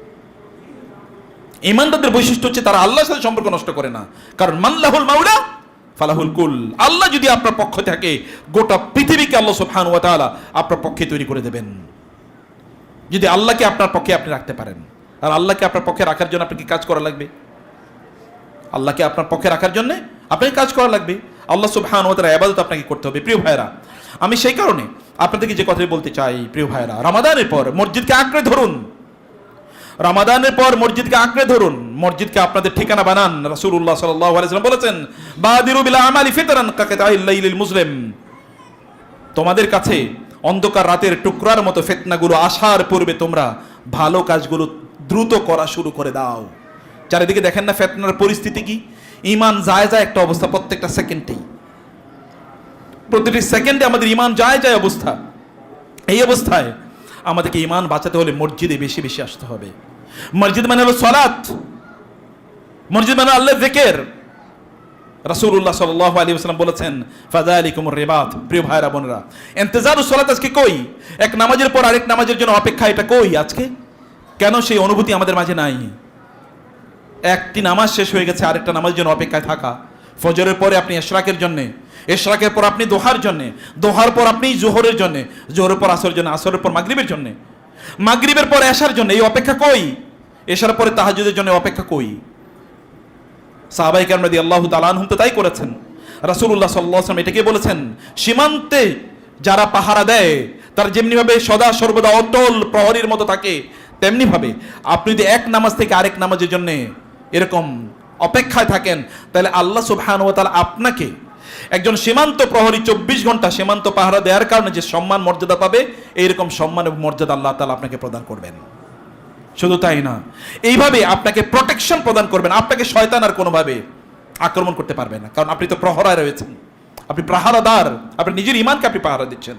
ঈমানদারদের বৈশিষ্ট্য হচ্ছে তারা আল্লাহর সাথে সম্পর্ক নষ্ট করে না, কারণ মাল্লাহুল মাওলা ফালাহুল কুল। আল্লাহ যদি আপনার পক্ষ থাকে, গোটা পৃথিবীকে আল্লাহ সুবহানাহু ওয়া তাআলা আপনার পক্ষে তৈরি করে দেবেন, যদি আল্লাহকে আপনার পক্ষে আপনি রাখতে পারেন। আর আল্লাহকে আপনার পক্ষে রাখার জন্য আপনাকে কাজ করা লাগবে। আল্লাহকে আপনার পক্ষে রাখার জন্য আপনাকে কাজ করা লাগবে। আল্লাহ সুবহানাহু ওয়া তাআলার ইবাদত আপনাকে করতে হবে। প্রিয় ভাইরা, আমি সেই কারণে আপনাদেরকে যে কথাই বলতে চাই, প্রিয় ভাইরা, রমাদানের পর মসজিদকে আঁকড়ে ধরুন। রমাদানের পর মসজিদকে আঁকড়ে ধরুন, মসজিদকে আপনাদের ঠিকানা বানান। রাসূলুল্লাহ সাল্লাল্লাহু আলাইহি ওয়াসাল্লাম বলেছেন, বাদিরু বিল আমালি ফিতরান কাকিতাইল লাইলিল মুসলিম। তোমাদের কাছে অন্ধকার রাতের টুকরার মতো ফিতনাগুলো আসার পূর্বে তোমরা ভালো কাজগুলো দ্রুত করা শুরু করে দাও। চারিদিকে দেখেন না ফিতনার পরিস্থিতি কি? ঈমান যায় যায় একটা অবস্থা, প্রত্যেকটা সেকেন্ডেই, প্রতিটি সেকেন্ডে আমাদের ঈমান যায় যায় অবস্থা। এই অবস্থায় আমাদেরকে ঈমান বাঁচাতে হলে মসজিদে বেশি বেশি আসতে হবে। মসজিদ মানে হলো সালাত, মসজিদ মানে আল্লাহর জিকির। রাসূলুল্লাহ সাল্লাল্লাহু আলাইহি ওয়াসাল্লাম বলেছেন, ফাযালিকুমুর রিবাত। প্রিয় ভাইরা বোনেরা, ইন্তেজারুস সালাত আজকে কই? এক নামাজের পর আরেক নামাজের জন্য অপেক্ষা, এটা কই আজকে? কেন সেই অনুভূতি আমাদের মাঝে নাই? একটি নামাজ শেষ হয়ে গেছে, আরেকটা নামাজের জন্য অপেক্ষায় থাকা। ফজরের পরে আপনি ইশরাকের জন্য, ইশরাকের পর আপনি দোহার জন্য, দোহার পর আপনি জোহরের জন্য, জোহরের পর আসরের জন্য, আসরের পর মাগরিবের জন্য, মাগরিবের পর এশার জন্য। এই অপেক্ষা কই? এশার পরে তাহাজ্জুদের জন্য অপেক্ষা কই? সাহাবায়ে কেরাম রাদিয়াল্লাহু তাআলা আনহুম তো তাই করেছেন। রাসূলুল্লাহ সাল্লাল্লাহু আলাইহি ওয়াসাল্লাম এটাকে বলেছেন, সীমান্তে যারা পাহারা দেয় তারা যেমনিভাবে সদা সর্বদা অটল প্রহরীর মতো থাকে, তেমনিভাবে আপনি যদি এক নামাজ থেকে আরেক নামাজের জন্য এরকম অপেক্ষায় থাকেন, তাহলে আল্লাহ সুবহানাহু ওয়া তাআলা আপনাকে একজন সীমান্ত প্রহরী 24 ঘন্টা সীমান্ত পাহারা দেওয়ার কারণে যে সম্মান মর্যাদা পাবে, এইরকম সম্মান এবং মর্যাদা আল্লাহ তাআলা আপনাকে প্রদান করবেন। শুধু তাই না, এইভাবে আপনাকে প্রোটেকশন প্রদান করবেন। আপনাকে শয়তান আর কোনোভাবে আক্রমণ করতে পারবে না, কারণ আপনি তো প্রহরায় রয়েছেন, আপনি পাহারাদার, আপনি নিজের ঈমানকে আপনি পাহারা দিচ্ছেন।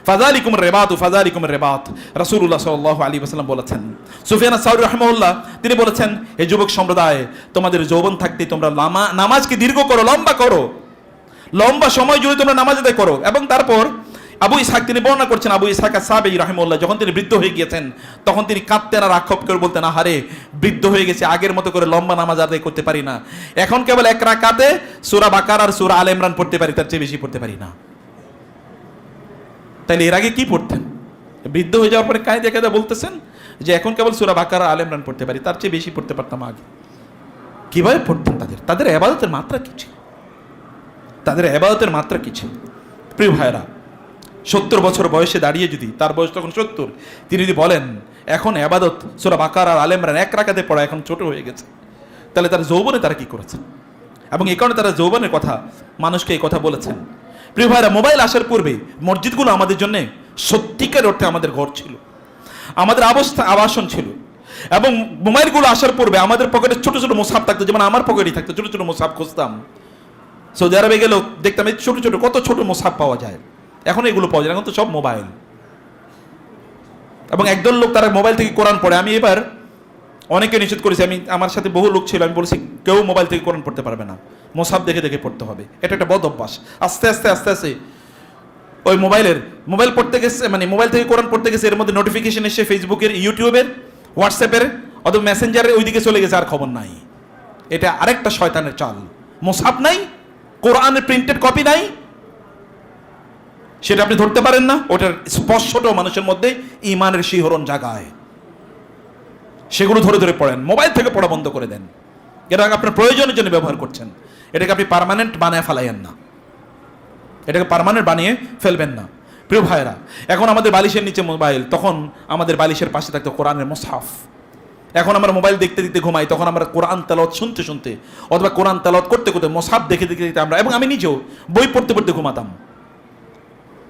ফাযালিকুমুর রিবাত, ফাযালিকুমুর রিবাত। রাসূলুল্লাহ সাল্লাল্লাহু আলাইহি ওয়াসাল্লাম বলেছেন। সুফিয়ান আস-সাউরী রাহিমাহুল্লাহ তিনি বলেছেন, হে যুবক সম্প্রদায়, তোমাদের যৌবন থাকতে তোমরা নামাজকে দীর্ঘ করো, লম্বা করো, লম্বা সময় জুড়ে তোমরা নামাজ আদায় করো। এবং তারপর আবু ইসহাক তিনি বর্ণনা করছেন, আবু ইসহাক আস-সাবিঈ রাহিমাহুল্লাহ যখন তিনি বৃদ্ধ হয়ে গিয়েছেন, তখন তিনি কাঁদতেন আর আক্ষেপ করে বলতেন, আহারে বৃদ্ধ হয়ে গেছে, আগের মতো করে লম্বা নামাজ আদায় করতে পারি না, এখন কেবল এক রাকাতে সূরা বাকারা আর সূরা আলে ইমরান পড়তে পারি, তার চেয়ে বেশি পড়তে পারি না। তাইলে এর আগে কি পড়তেন? বৃদ্ধ হয়ে যাওয়ার পরে কাঁদে কাঁদে বলতেছেন যে এখন কেবল সূরা বাকারা আলে ইমরান পড়তে পারি, তার চেয়ে বেশি পড়তে পারতাম আগে। কিভাবে পড়তেন? তাদের ইবাদতের মাত্রা কি ছিল, তাদের ইবাদতের মাত্রা কি ছিল? প্রিয় ভাইরা, 70 বছর বয়সে দাঁড়িয়ে যদি, তার বয়স তখন 70, তিনি যদি বলেন এখন ইবাদত সূরা বাকারা আর আলে ইমরান এক রাকাতে পড়া এখন ছোট হয়ে গেছে, তাহলে তার যৌবনে তারা কি করেছেন? এবং এই কারণে তারা যৌবনের কথা মানুষকে এই কথা বলেছেন। প্রিয় ভাইরা, মোবাইল আসার পূর্বে মসজিদগুলো আমাদের জন্য সত্যিকার অর্থে আমাদের ঘর ছিল, আমাদের আবাসন ছিল। এবং মোবাইলগুলো আসার পূর্বে আমাদের পকেটে ছোট ছোট মুসাফ থাকতো, যেমন আমার পকেটেই থাকতো, ছোট ছোট মুসাফ খুঁজতাম। সৌদি আরবে গেলেও দেখতাম এই ছোট ছোট কত ছোট মুসাফ পাওয়া যায়। এখন এগুলো পাওয়া যায়, এখন তো সব মোবাইল। এবং একদল লোক তারা মোবাইল থেকে কোরআন পড়ে। আমি এবার অনেকে নিষেধ করেছি, আমার সাথে বহু লোক ছিল, আমি বলেছি কেউ মোবাইল থেকে কোরআন পড়তে পারবে না, মুসাফ দেখে দেখে পড়তে হবে। এটা একটা বদ অভ্যাস। আস্তে আস্তে আস্তে আস্তে ওই মোবাইল পড়তে গেছে, মানে মোবাইল থেকে কোরআন পড়তে গেছে, এর মধ্যে নোটিফিকেশন এসে ফেসবুকের, ইউটিউবের, হোয়াটসঅ্যাপের অথবা মেসেঞ্জারের ওইদিকে চলে গেছে, আর খবর নাই। এটা আরেকটা শয়তানের চাল। মুসাফ নাই, কোরআনের প্রিন্টেড কপি নাই, সেটা আপনি ধরতে পারেন না, ওটার স্পর্শটাও মানুষের মধ্যে ঈমানের শিহরণ জাগায়। সেগুলো ধরে ধরে পড়েন, মোবাইল থেকে পড়া বন্ধ করে দেন। এটা আপনার প্রয়োজনের জন্য ব্যবহার করছেন, এটাকে আপনি পার্মানেন্ট বানায় ফেলাইয়েন না, এটাকে পার্মানেন্ট বানিয়ে ফেলবেন না। প্রিয় ভাইরা, এখন আমাদের বালিশের নিচে মোবাইল, তখন আমাদের বালিশের পাশে থাকতো কোরআনের মুসহাফ। এখন আমরা মোবাইল দেখতে দেখতে ঘুমাই, তখন আমরা কোরআন তেলাওয়াত শুনতে শুনতে অথবা কোরআন তেলাওয়াত করতে করতে মুসহাফ দেখে দেখতে দেখতে আমরা, এবং আমি নিজেও বই পড়তে পড়তে ঘুমাতাম।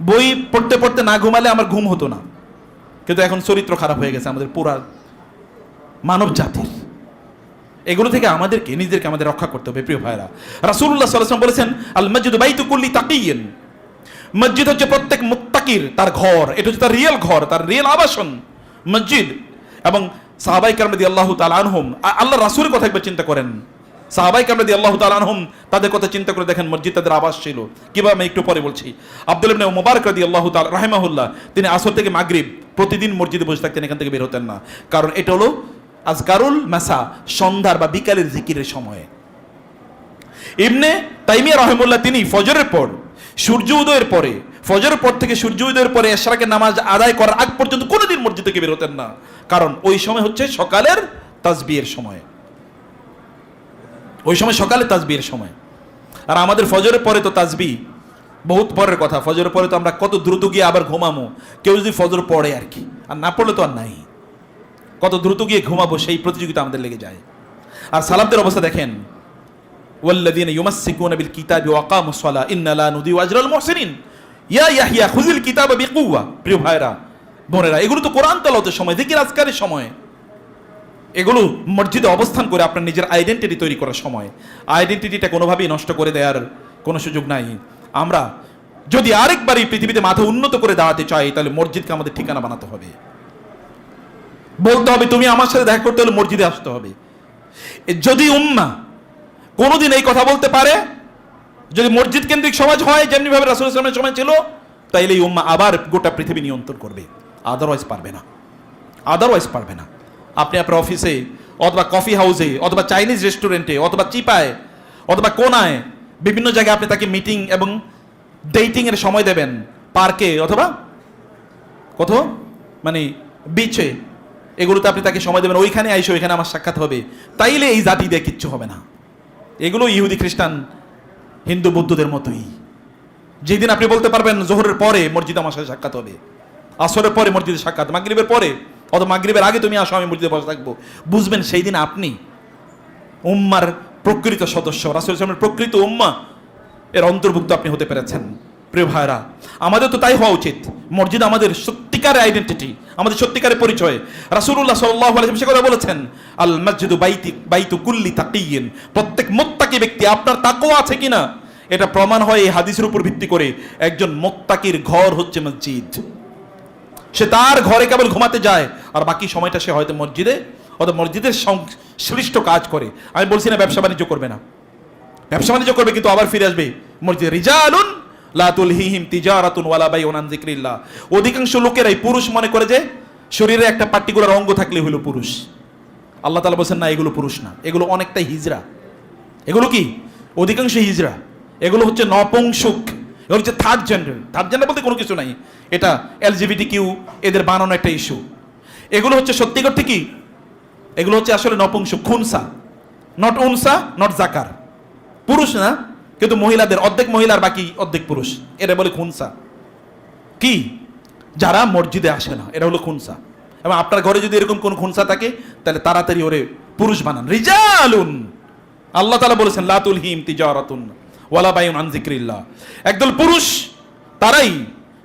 বই পড়তে পড়তে না ঘুমালে আমার ঘুম হতো না। কিন্তু এখন চরিত্র খারাপ হয়ে গেছে আমাদের পুরা মানব জাতির। এগুলো থেকে আমাদেরকে নিজেদেরকে আমাদের রক্ষা করতে হবে। প্রিয় ভাইরা, রাসূলুল্লাহ সাল্লাল্লাহু আলাইহি ওয়াসাল্লাম বলেছেন, আল মসজিদু বাইতু কুল্লি তাকিয়্যিন। মসজিদ হচ্ছে প্রত্যেক মুত্তাকির তার ঘর, এটা হচ্ছে তার রিয়েল ঘর, তার রিয়েল আবাসন মসজিদ। এবং সাহাবায়ে কেরাম রাদিয়াল্লাহু তাআলা আনহুম, আল্লাহর রাসূলের কথা একবার চিন্তা করেন। সাহাবায়ে কেরাম রাদিয়াল্লাহু তাআলা আনহুম তাদের কথা চিন্তা করে দেখেন, মসজিদ তাদের আবাস ছিল কিভাবে, আমি একটু পরে বলছি। আব্দুল্লাহ ইবনে মুবারক রাদিয়াল্লাহু তাআলা রাহিমাহুল্লাহ তিনি আসর থেকে মাগরিব প্রতিদিন মসজিদে বসে থাকতেন, এখান থেকে বের হতেন না। কারণ এটা হলো আজকারুল মাসা, সন্ধ্যার বা বিকালের জিকিরের সময়ে। ইবনে তাইমিয়া রাহিমাহুল্লাহ তিনি ফজরের পর, সূর্য উদয়ের পরে, ফজরের পর থেকে সূর্য উদয়ের পরে এশরাকের নামাজ আদায় করার আগ পর্যন্ত কোনোদিন মসজিদ থেকে বের হতেন না, কারণ ওই সময় হচ্ছে সকালের তাসবিহের সময়, ওই সময় সকালে তাসবিহের সময়। আর আমাদের ফজরের পরে তো তাসবিহ বহুত পরের কথা, ফজরের পরে তো আমরা কত দ্রুত গিয়ে আবার ঘুমামো, কেউ যদি ফজর পড়ে আর কি, আর না পড়লে তো আর নাই, কত দ্রুত গিয়ে ঘুমাবো সেই প্রতিযোগিতা আমাদের লেগে যায়। আর সালাফদের অবস্থা দেখেন, ওয়াল্লাযীনা ইউমাসসিকুনা বিল কিতাবি ওয়া আকামুস সালাহ ইন্না লা নুদিউ আজরাল মুহসিনিন ইয়া ইয়াহইয়া খুযিল কিতাবা বিকুওয়া। প্রিয় ভাইরা বোনেরা, এগুলো তো কোরআন তেলাওয়াতের সময়, যিকির আজকারের সময়, এগুলো মসজিদে অবস্থান করে আপনার নিজের আইডেন্টিটি তৈরি করার সময়। আইডেন্টিটিটা কোনোভাবেই নষ্ট করে দেওয়ার কোনো সুযোগ নাই। আমরা যদি আরেকবার এই পৃথিবীতে মাথা উন্নত করে দাঁড়াতে চাই, তাহলে মসজিদকে আমাদের ঠিকানা বানাতে হবে, বলতে হবে তুমি আমার সাথে দেখা করতে হলে মসজিদে আসতে হবে। যদি উম্মাহ কোনোদিন এই কথা বলতে পারে, যদি মসজিদ কেন্দ্রিক সমাজ হয় যেমনি ভাবে রাসূল সাল্লাল্লাহু আলাইহি ওয়াসাল্লামের সময় ছিল, তাইলে এই উম্মাহ আবার গোটা পৃথিবী নিয়ন্ত্রণ করবে, আদারওয়াইজ পারবে না, আদারওয়াইজ পারবে না। আপনি আপনার অফিসে অথবা কফি হাউসে অথবা চাইনিজ রেস্টুরেন্টে অথবা চিপায় অথবা কোনায় বিভিন্ন জায়গায় আপনি তাকে মিটিং এবং ডেটিং এর সময় দেবেন, পার্কে অথবা কোথাও মানে বিচে, এগুলোতে আপনি তাকে সময় দেবেন, ওইখানে আইসো, ওইখানে আমার সাক্ষাৎ হবে, তাইলে এই জাতি দিয়ে কিচ্ছু হবে না। এগুলো ইহুদি খ্রিস্টান হিন্দু বৌদ্ধদের মতোই। যেদিন আপনি বলতে পারবেন জোহরের পরে মসজিদে আমার সাথে সাক্ষাৎ হবে, আসরের পরে মসজিদে সাক্ষাৎ, মাগরিবের পরে অথবা মাগরিবের আগে তুমি আসো, আমি মসজিদে বসে থাকবো, বুঝবেন সেই দিন আপনি উম্মার প্রকৃত সদস্য, রাসূল সাল্লাল্লাহু আলাইহি ওয়াসাল্লামের প্রকৃত উম্মাহ এর অন্তর্ভুক্ত আপনি হতে পেরেছেন। প্রিয় ভাইরা, আমাদের তো তাই হওয়া উচিত। মসজিদ আমাদের সত্যিকারের আইডেন্টিটি, আমাদের সত্যিকারের পরিচয়। রাসূলুল্লাহ সাল্লাল্লাহু আলাইহি ওয়াসাল্লাম সে কথা বলেছেন, আল মসজিদু বাইতু কুল্লি তাকিয়িন, প্রত্যেক মুত্তাকি ব্যক্তি আপনার তাকওয়া আছে কিনা এটা প্রমাণ হয় এই হাদিসের উপর ভিত্তি করে। একজন মুত্তাকির ঘর হচ্ছে মসজিদ, সে তার ঘরে কেবল ঘুমাতে যায়, আর বাকি সময়টা সে হয়তো মসজিদে অথবা মসজিদের সংশ্লিষ্ট কাজ করে। আমি বলছি না ব্যবসা বাণিজ্য করবে না, ব্যবসা বাণিজ্য করবে, কিন্তু আবার ফিরে আসবে মসজিদে। রিজালুন লা তুলহিহিম তিজারাতুন ওয়ালা বাইউন আন যিকরিল্লাহ। অধিকাংশ লোকেরাই পুরুষ মনে করে যে শরীরে একটা পার্টিকুলার অঙ্গ থাকলে হলো পুরুষ। আল্লাহ তাআলা বলেন না, এগুলো পুরুষ না, এগুলো অনেকটাই হিজড়া। এগুলো কি? অধিকাংশ হিজড়া। এগুলো হচ্ছে নপুংসক, এগুলো হচ্ছে থার্ড জেন্ডার। থার্ড জেন্ডার বলতে কোনো কিছু নাই, এটা এলজিবিটি কিউ এদের বানানো একটা ইস্যু। এগুলো হচ্ছে সত্যি করতে কি, এগুলো হচ্ছে আসলে নপুংসক, খুনসা, নট উনসা, নট জাকার, পুরুষ না, কিন্তু মহিলাদের অর্ধেক মহিলার বাকি অর্ধেক পুরুষ, এটা বলে খুনসা। কি? যারা মসজিদে আসে না, এটা হলো খুনসা। এবং আপনার ঘরে যদি এরকম কোন খুনসা থাকে, তাহলে তাড়াতাড়ি ওরে পুরুষ বানান। রিজালুন, আল্লাহ তাআলা বলেছেন লা তুলহিহিম তিজারাতুন ওয়ালা বাইউন আন যিকরিল্লাহ। একদল পুরুষ, তারাই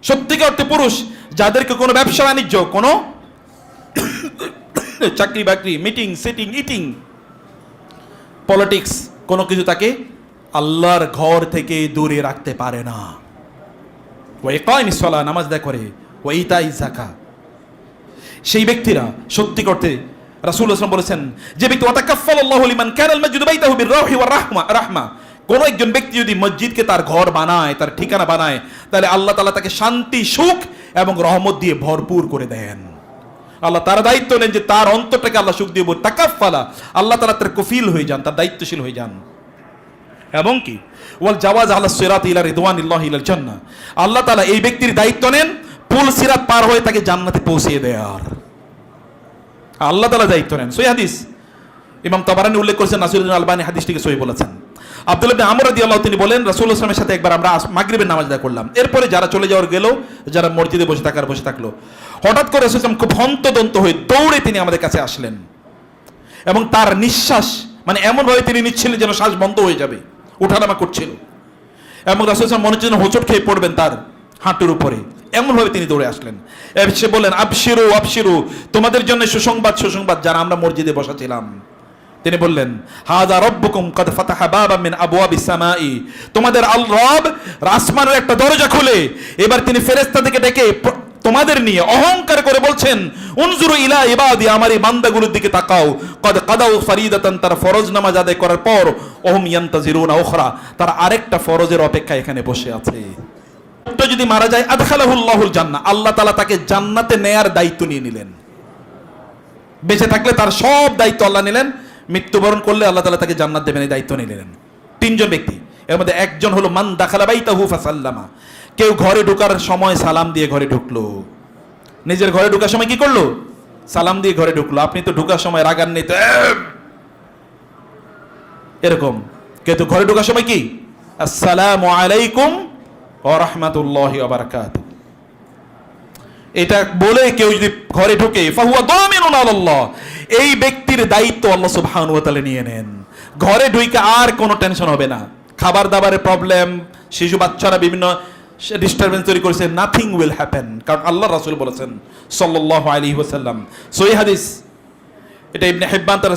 সত্যিকার অর্থে পুরুষ, যাদেরকে কোনো ব্যবসা বাণিজ্য, কোনো চাকরি বাকরি, মিটিং সিটিং ইটিং পলিটিক্স, কোনো কিছু তাকে আল্লাহর ঘর থেকে দূরে রাখতে পারে না। ওয়া ইকামিস সালাহ, নামাজ আদায় করে, ওয়া ইতাইজ যাকাত। সেই ব্যক্তিরা সত্যি করতে রাসূলুল্লাহ সাল্লাল্লাহু আলাইহি ওয়াসাল্লাম বলেছেন, যে ব্যক্তি ওয়াতাকাফফালাল্লাহু লিমান কানাল মাসজিদু বাইতাহু বির-রাহি ওয়ার রাহমা, কোন একজন ব্যক্তি যদি মসজিদকে তার ঘর বানায়, তার ঠিকানা বানায়, তাহলে আল্লাহ তাআলা তাকে শান্তি, সুখ এবং রহমত দিয়ে ভরপুর করে দেন। আল্লাহ তার দায়িত্ব নেন যে তার অন্তরটাকে আল্লাহ সুখ দিয়ে তাকাফফালা, আল্লাহ তাআলা তার কফিল হয়ে যান, তার দায়িত্বশীল হয়ে যান। এবং কি ওয়াল জাওয়াজ আলা সিরাত ইলা রিদওয়ানিল্লাহি ইলাল জান্নাহ, আল্লাহ তাআলা এই ব্যক্তির দায়িত্ব নেন পুল সিরাত পার হয়ে তাকে জান্নাতে পৌঁছিয়ে দেয়ার, আল্লাহ তাআলা দায়িত্ব নেন। সহিহ হাদিস, ইমাম তাবারানী উল্লেখ করেছেন, নাসিরুদ্দিন আলবানী হাদিসটিকে সহিহ বলেছেন। আব্দুল্লাহ ইবনে আমর রাদিয়াল্লাহু তিনি বলেন, রাসূলুল্লাহ সাল্লাল্লাহু আলাইহি ওয়াসাল্লামের সাথে একবার আমরা মাগরিবের নামাজ আদায় করলাম। এরপরে যারা চলে যাওয়ার গেল, যারা মসজিদে বসে থাকলো, হঠাৎ করে রাসূল সাল্লাল্লাহু আলাইহি ওয়াসাল্লাম খুব হন্তদন্ত হয়ে দৌড়ে তিনি আমাদের কাছে আসলেন, এবং তার নিঃশ্বাস মানে এমন ভাবে তিনি নিচ্ছিলেন যেন শ্বাস বন্ধ হয়ে যাবে, ওঠানামা করছিল, এবং রাসূল সাল্লাল্লাহু আলাইহি ওয়াসাল্লাম মনে হচ্ছে যেন হোঁচট খেয়ে পড়বেন তার হাঁটুর উপরে, এমন ভাবে তিনি দৌড়ে আসলেন। সে বললেন, আবশিরু আবশিরু, তোমাদের জন্য সুসংবাদ সুসংবাদ, যারা আমরা মসজিদে বসা ছিলাম। তিনি বললেন, হাযা রাব্বুকুম কাদ ফাতাহা বাবাম মিন আবওয়াবিস সামাই, তোমাদের রব আসমানের একটা দরজা খুলে এবার তিনি ফেরেশতাদেরকে ডেকে তোমাদের নিয়ে অহংকার করে বলছেন, উনজুরু ইলা ইবাদি, আমার এই বান্দাগুলোর দিকে তাকাও, কদ কাদাউ ফারিদাতান, তারা ফরজ নামাজ আদায় করার পর ওহুম ইয়ান্তাজিরুনা উখরা, তারা আরেকটা ফরজের অপেক্ষায় এখানে বসে আছে। তো যদি মারা যায়, আদখালাহুল্লাহুল জান্নাহ, আল্লাহ তাআলা তাকে জান্নাতে নেয়ার দায়িত্ব নিয়ে নিলেন। বেঁচে থাকলে তার সব দায়িত্ব আল্লাহ নিলেন, মৃত্যুবরণ করলে আল্লাহ তাআলা তাকে জান্নাত দেবেন, এই দায়িত্ব নিলেন। তিনজন ব্যক্তি, এর মধ্যে একজন হলো মান দাখালা বাইতাহু ফাসাল্লামা, কেউ ঘরে ঢোকার সময় সালাম দিয়ে ঘরে ঢুকলো। নিজের ঘরে ঢোকার সময় কি করলো? সালাম দিয়ে ঘরে ঢুকলো। আপনি তো ঢোকার সময় রাগান্বিত এরকম, কিন্তু ঘরে ঢোকার সময় কি আসসালামু আলাইকুম ওয়া রাহমাতুল্লাহি ওয়া বারাকাতুহু, এটা বলে কেউ যদি ঘরে ঢোকে ফাহুয়া দামিনুন আলাল্লাহ, এই ব্যক্তির দায়িত্ব আল্লাহ সুবহানাহু ওয়া তাআলা নিয়ে নেন। ঘরে ঢুকে আর কোনো টেনশন হবে না, খাবার দাবারের প্রবলেম, শিশু বাচ্চারা বিভিন্ন ডিস্টারবেন্স তৈরি করেছে, নাথিং উইল হ্যাপেন, কারণ আল্লাহ রাসূল বলেছেন সাল্লাল্লাহু আলাইহি ওয়াসাল্লাম, সহিহ হাদিস, এটা ইবনে হিব্বান তার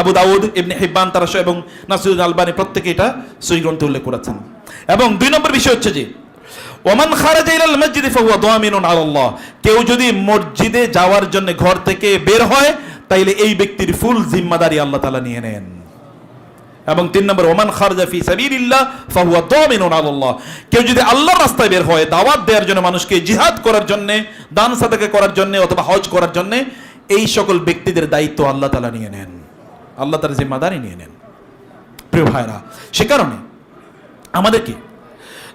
আবু দাউদ ইবনে হিব্বান তার এবং নাসিরুল আলবানী প্রত্যেকে এটা সহিহ গ্রন্থে উল্লেখ করেছেন। এবং দুই নম্বর বিষয় হচ্ছে যে ওমান খারাজা ইলাল মসজিদ ফাহুয়া দামিনুন আলাল্লাহ, কেউ যদি মসজিদে যাওয়ার জন্য ঘর থেকে বের হয় তাইলে এই ব্যক্তির ফুল জিম্মাদারি আল্লাহ তাআলা নিয়ে নেন। এবং তিন নম্বর ওমান খারাজা ফি সাবিলিল্লাহ ফাহুয়া দামিনুন আলাল্লাহ, কেউ যদি আল্লাহর রাস্তায় বের হয় দাওয়াত দেওয়ার জন্য, মানুষকে জিহাদ করার জন্য, দান সাদাকা করার জন্য অথবা হজ করার জন্য, এই সকল ব্যক্তিদের দায়িত্ব আল্লাহ তাআলা নিয়ে নেন, আল্লাহ তার জিম্মাদারি নিয়ে নেন। প্রিয় ভাইরা, সে কারণে আমাদেরকে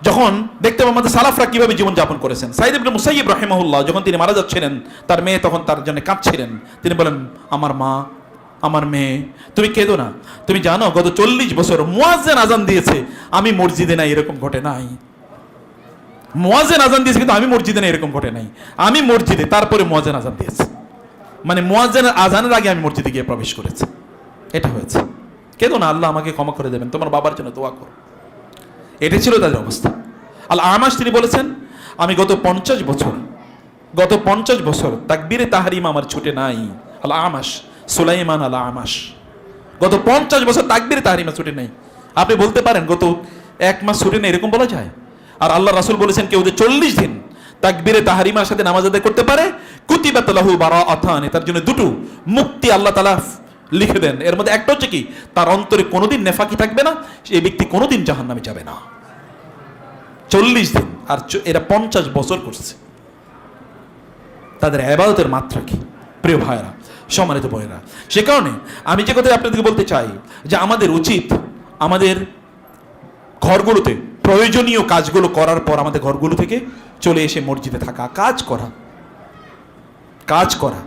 যখন দেখতে পাবো আমাদের সালাফরা কিভাবে জীবন যাপন করেছেন। সাঈদ ইবনে মুসাইয়্যিব রাহিমাহুল্লাহ যখন তিনি মারা যাচ্ছিলেন, তার মেয়ে তখন তার জন্য কাঁদছিলেন, তিনি বলেন আমার মা, আমার মেয়ে, তুমি কেঁদো না, তুমি জানো গত 40 বছর মুয়াজ্জিন আজান দিয়েছে, আমি মসজিদে নাই, এরকম ঘটে নাই। মুয়াজ্জিন আজান দিয়েছে কিন্তু আমি মসজিদে নাই, এরকম ঘটে নাই। আমি মসজিদে, তারপরে মুয়াজ্জিন আজান দিয়েছে, মানে মুয়াজ্জিনের আজানের আগে আমি মসজিদে গিয়ে প্রবেশ করেছি, এটা হয়েছে। কেঁদো না, আল্লাহ আমাকে ক্ষমা করে দেবেন, তোমার বাবার জন্য দোয়া করো। এটা ছিল তাদের অবস্থা। আল আমাশ তিনি বলেছেন আমি গত 50 বছর তাকবীরে তাহরিম আমার ছুটে নাই। আল আমাশ সুলাইমান আল আমাশ, গত 50 বছর তাকবীরে তাহরিমা ছুটে নাই। আপনি বলতে পারেন গত 1 মাস ছুটে নেই, এরকম বলা যায়? আর আল্লাহ রাসূল বলেছেন কেউ যদি 40 দিন তাকবীরে তাহরিমার সাথে নামাজ আদায় করতে পারে কুতিবাত লাহু বারাআতান, তার জন্য দুটো মুক্তি আল্লাহ তাআলা লিখে দেন। এর মধ্যে একটা হচ্ছে কি, তার অন্তরে কোনোদিন নেফাকি থাকবে না, এই ব্যক্তি কোনোদিন জাহান্নামে যাবে না। 40 দিন, আর এরা 50 বছর করছে। তাদের ইবাদতের মাত্রা কি প্রিয় ভাইরা, সম্মানিত বোনেরা। সে কারণে আমি যে কথা আপনাদেরকে বলতে চাই যে আমাদের উচিত আমাদের ঘরগুলোতে প্রয়োজনীয় কাজগুলো করার পর আমাদের ঘরগুলো থেকে চলে এসে মসজিদে থাকা, কাজ করা,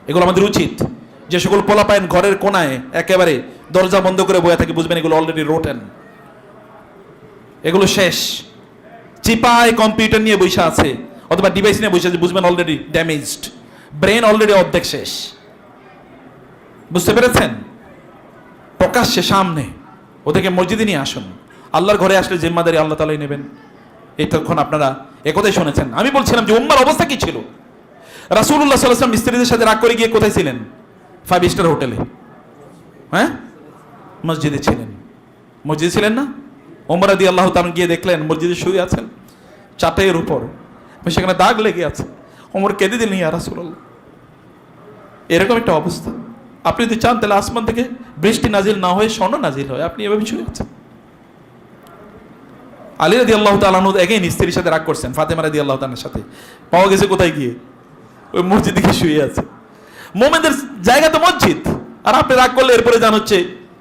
এগুলো আমাদের উচিত। যে সকল পোলাপাইন ঘরের কোনায় একেবারে দরজা বন্ধ করে বসে থাকে, বুঝবেন এগুলো অলরেডি রোটেন, এগুলো শেষ। চিপায় কম্পিউটার নিয়ে বসে আছে অথবা ডিভাইস নিয়ে বসে আছে, বুঝবেন অলরেডি ড্যামেজড, ব্রেন অলরেডি অর্ধেক শেষ। বুঝতে পেরেছেন? প্রকাশ্যে সামনে ওদেরকে মসজিদে নিয়ে আসুন। আল্লাহর ঘরে আসলে জিম্মাদারি আল্লাহ তাআলাই নেবেন। এতক্ষণ আপনারা একথাই শুনেছেন। আমি বলছিলাম যে উম্মার অবস্থা কি ছিল। রাসূলুল্লাহ সাল্লাল্লাহু আলাইহি ওয়াসাল্লাম স্ত্রীদের সাথে রাগ করে গিয়ে কোথায় ছিলেন? 5 স্টার হোটেলে, হ্যাঁ, মসজিদে ছিলেন। মসজিদে ছিলেন না? ওমর রাদিয়াল্লাহু তাআলা গিয়ে দেখলেন মসজিদে শুয়ে আছেন চাটাইয়ের উপর, সেখানে দাগ লেগে আছে। ওমর কেঁদে দিলেন, ইয়া রাসূলুল্লাহ, এরকম একটা অবস্থা। আপনি যদি চান তাহলে আসমান থেকে বৃষ্টি নাজিল না হয়ে স্বর্ণ নাজিল হয়, আপনি এভাবে শুয়ে আছেন। আলী রাদিয়াল্লাহু তাআলা আনহু এগেইন স্ত্রীর সাথে রাগ করছেন, ফাতেমা রাদিয়াল্লাহু তাআলার সাথে। পাওয়া গেছে কোথায় গিয়ে? ওই মসজিদে গিয়ে শুয়ে আছে। মুমিনদের জায়গা তো মসজিদ, আর আপনি রাগ করলে এরপরে জান হচ্ছে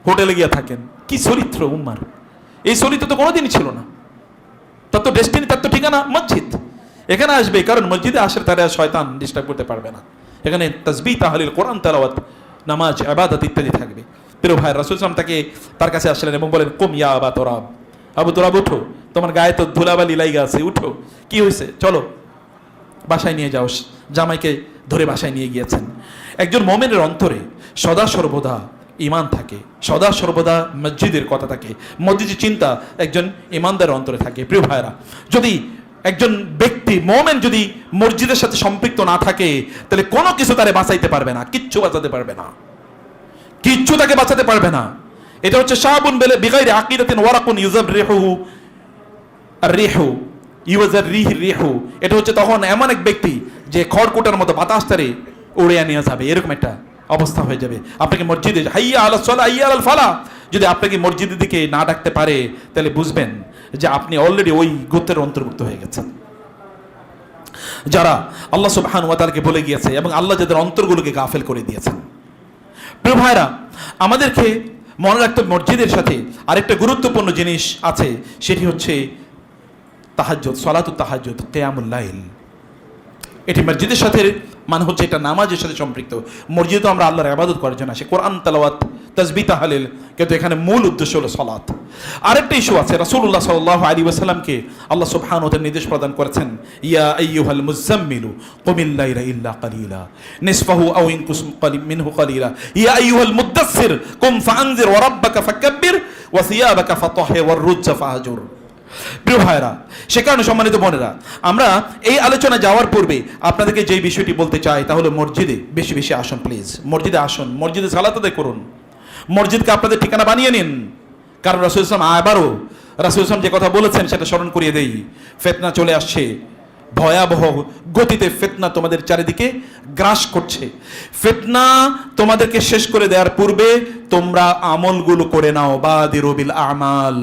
হোটেলে গিয়ে থাকেন। কি চরিত্র উম্মার! এই চরিত্র তো কোনোদিনই ছিল না। তার তো ডেস্টিনি, তার তো ঠিকানা মসজিদ। এখানে আসবে কারণ মসজিদে আসার তারা শয়তান ডিস্টার্ব করতে পারবে না। এখানে তাসবিহ, তাহলিল, কোরআন তেলাওয়াত, নামাজ, ইবাদত ইত্যাদি থাকবে। প্রিয় ভাই, রাসূল সাল্লাল্লাহু আলাইহি ওয়াসাল্লাম তার কাছে আসলেন এবং বলেন, কুম ইয়া আবা তুরাব, আবু তুরাব উঠো, তোমার গায়ে তো ধুলাবালি লাইগা আছে, উঠো, কি হয়েছে, চলো বাসায় নিয়ে যাও। জামাইকে ধরে বাসায় নিয়ে গিয়েছেন। একজন মুমিনের অন্তরে সদা সর্বদা ঈমান থাকে, সদা সর্বদা মসজিদের কথা থাকে, মসজিদের চিন্তা একজন ঈমানদার অন্তরে থাকে। প্রিয় ভাইরা, যদি একজন ব্যক্তি মুমিন যদি মসজিদের সাথে সম্পৃক্ত না থাকে তাহলে কোনো কিছু তারে বাঁচাইতে পারবে না, কিচ্ছু বাঁচাতে পারবে না, কিচ্ছু তাকে বাঁচাতে পারবে না। এটা হচ্ছে শাবুন বিগাইরি আকিদাতিন ওয়ারাকুন ইউজাররিহু আর-রিহু ইউজাররিহু। এটা হচ্ছে তখন এমন এক ব্যক্তি যে খড়কুটার মতো বাতাস তারে উড়িয়ে নিয়ে যাবে, এরকম একটা অবস্থা হয়ে যাবে। আপনাকে মসজিদে হাইয়া আলাস সালাহ হাইয়া আলাল ফালাহ যদি আপনাকে মসজিদের দিকে না ডাকতে পারে তাহলে বুঝবেন যে আপনি অলরেডি ওই গোত্রের অন্তর্ভুক্ত হয়ে গেছেন। যারা আল্লাহ সুবহানাহু ওয়া তাআলাকে ভুলে গিয়েছে এবং আল্লাহ যাদের অন্তরগুলোকে গাফেল করে দিয়েছেন। প্রিয় ভাইরা, আমাদেরকে মনে রাখতে মসজিদের সাথে আরেকটা গুরুত্বপূর্ণ জিনিস আছে, সেটি হচ্ছে তাহাজ্জুদ, সালাতুত তাহাজ্জুদ, কিয়ামুল লাইল। এটি মসজিদের সাথে মানে হচ্ছে এটা নামাজের সাথে সম্পৃক্ত। মসজিদে তো আমরা আল্লাহর ইবাদত করার জন্য আসি, কোরআন তেলাওয়াত, তাসবিহ, তাহলিল, কিন্তু এখানে মূল উদ্দেশ্য হলো সালাত। আরেকটা ইস্যু আছে, রাসূলুল্লাহ সাল্লাল্লাহু আলাইহি ওয়াসাল্লামকে আল্লাহ সুবহানাহু ওয়া তাআলা নির্দেশ প্রদান করেছেন, ইয়া আইয়ুহাল মুযাম্মিলু কুমিল লাইলা ইল্লা কালিলা নিসফাহু আও ইনকুস মিনহু কালিলা ইয়া আইয়ুহাল মুদ্দাসসির কুম ফাআনজির ওয়া রাব্বাকা ফাকাব্বির ওয়া সিয়াবাকা ফাতাহহির ওয়ার রুজ্জা ফাহজুর। প্রিয় ভাইরা, সে কারণে সম্মানিত বোনেরা, আমরা এই আলোচনা যাওয়ার পূর্বে আপনাদেরকে যেই বিষয়টি বলতে চাই তা হলো মসজিদে বেশি বেশি আসুন প্লিজ। মসজিদে আসুন, মসজিদে সালাত আদায় করুন, মসজিদকে আপনাদের ঠিকানা বানিয়ে নিন। কারণ রাসূল সাল্লাল্লাহু আলাইহি ওয়াসাল্লাম আবারও রাসূল সাল্লাল্লাহু আলাইহি ওয়াসাল্লাম যে কথা বলেছেন সেটা স্মরণ করিয়ে দেই। ফিতনা চলে আসছে, ভয়াবহ গতিতে ফিতনা তোমাদের চারিদিকে গ্রাস করছে। ফিতনা তোমাদেরকে শেষ করে দেওয়ার পূর্বে তোমরা আমলগুলো করে নাও, বাদিরু বিল আমাল,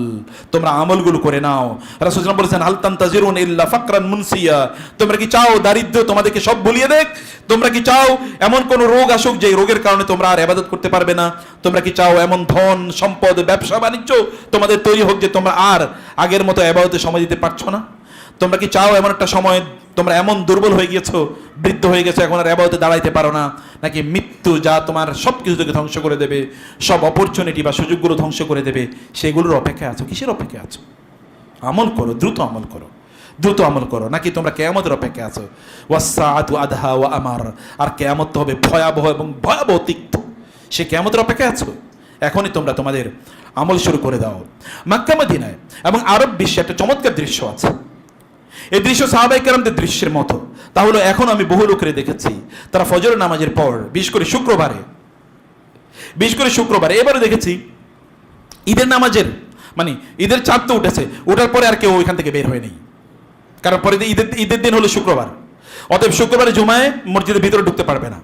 তোমরা আমলগুলো করে নাও। রাসূল সাল্লাল্লাহু আলাইহি ওয়াসাল্লাম বলেছেন, হাল তানতাজিরুন ইল্লা ফাকরান মুনসিয়া, তোমরা কি চাও দারিদ্র তোমাদেরকে সব ভুলিয়ে দেখ? তোমরা কি চাও এমন কোন রোগ আসুক যে রোগের কারণে তোমরা আর ইবাদত করতে পারবে না? তোমরা কি চাও এমন ধন সম্পদ ব্যবসা বাণিজ্য তোমাদের তৈরি হোক যে তোমরা আর আগের মতো ইবাদতে সময় দিতে পারছো না? তোমরা কি চাও এমন একটা সময় তোমরা এমন দুর্বল হয়ে গেছো, বৃদ্ধ হয়ে গেছো, এখন আর ইবাদতে দাঁড়াইতে পারো না? নাকি মৃত্যু যা তোমার সব কিছু থেকে ধ্বংস করে দেবে, সব অপরচুনিটি বা সুযোগগুলো ধ্বংস করে দেবে, সেগুলোর অপেক্ষায় আছো? কিসের অপেক্ষায় আছো? আমল করো, দ্রুত আমল করো, দ্রুত আমল করো। নাকি তোমরা কিয়ামতের অপেক্ষায় আছো? ওয়াসসাআতু আদহা ওয়া আমার, আর কিয়ামত তো হবে ভয়াবহ এবং ভয়াবহ তিক্ত, সে কিয়ামতের অপেক্ষায় আছো? এখনই তোমরা তোমাদের আমল শুরু করে দাও। মক্কা মদিনায় এবং আরব বিশ্বে একটা চমৎকার দৃশ্য আছে। এই দৃশ্য সাহাবায়ে কেরামদের দৃশ্যের মতো। তাহলে এখন আমি বহু লোকের দেখেছি তারা ফজরের নামাজের পর, বিশেষ করে শুক্রবারে এবারে দেখেছি ঈদের নামাজের মানে ঈদের চাঁদ তো উঠেছে, ওঠার পরে আর কেউ ওইখান থেকে বের হয়ে নেই। কারণ পরে ঈদের দিন হলো শুক্রবার, অতএব শুক্রবারে জুমায় মসজিদের ভিতরে ঢুকতে পারবে না।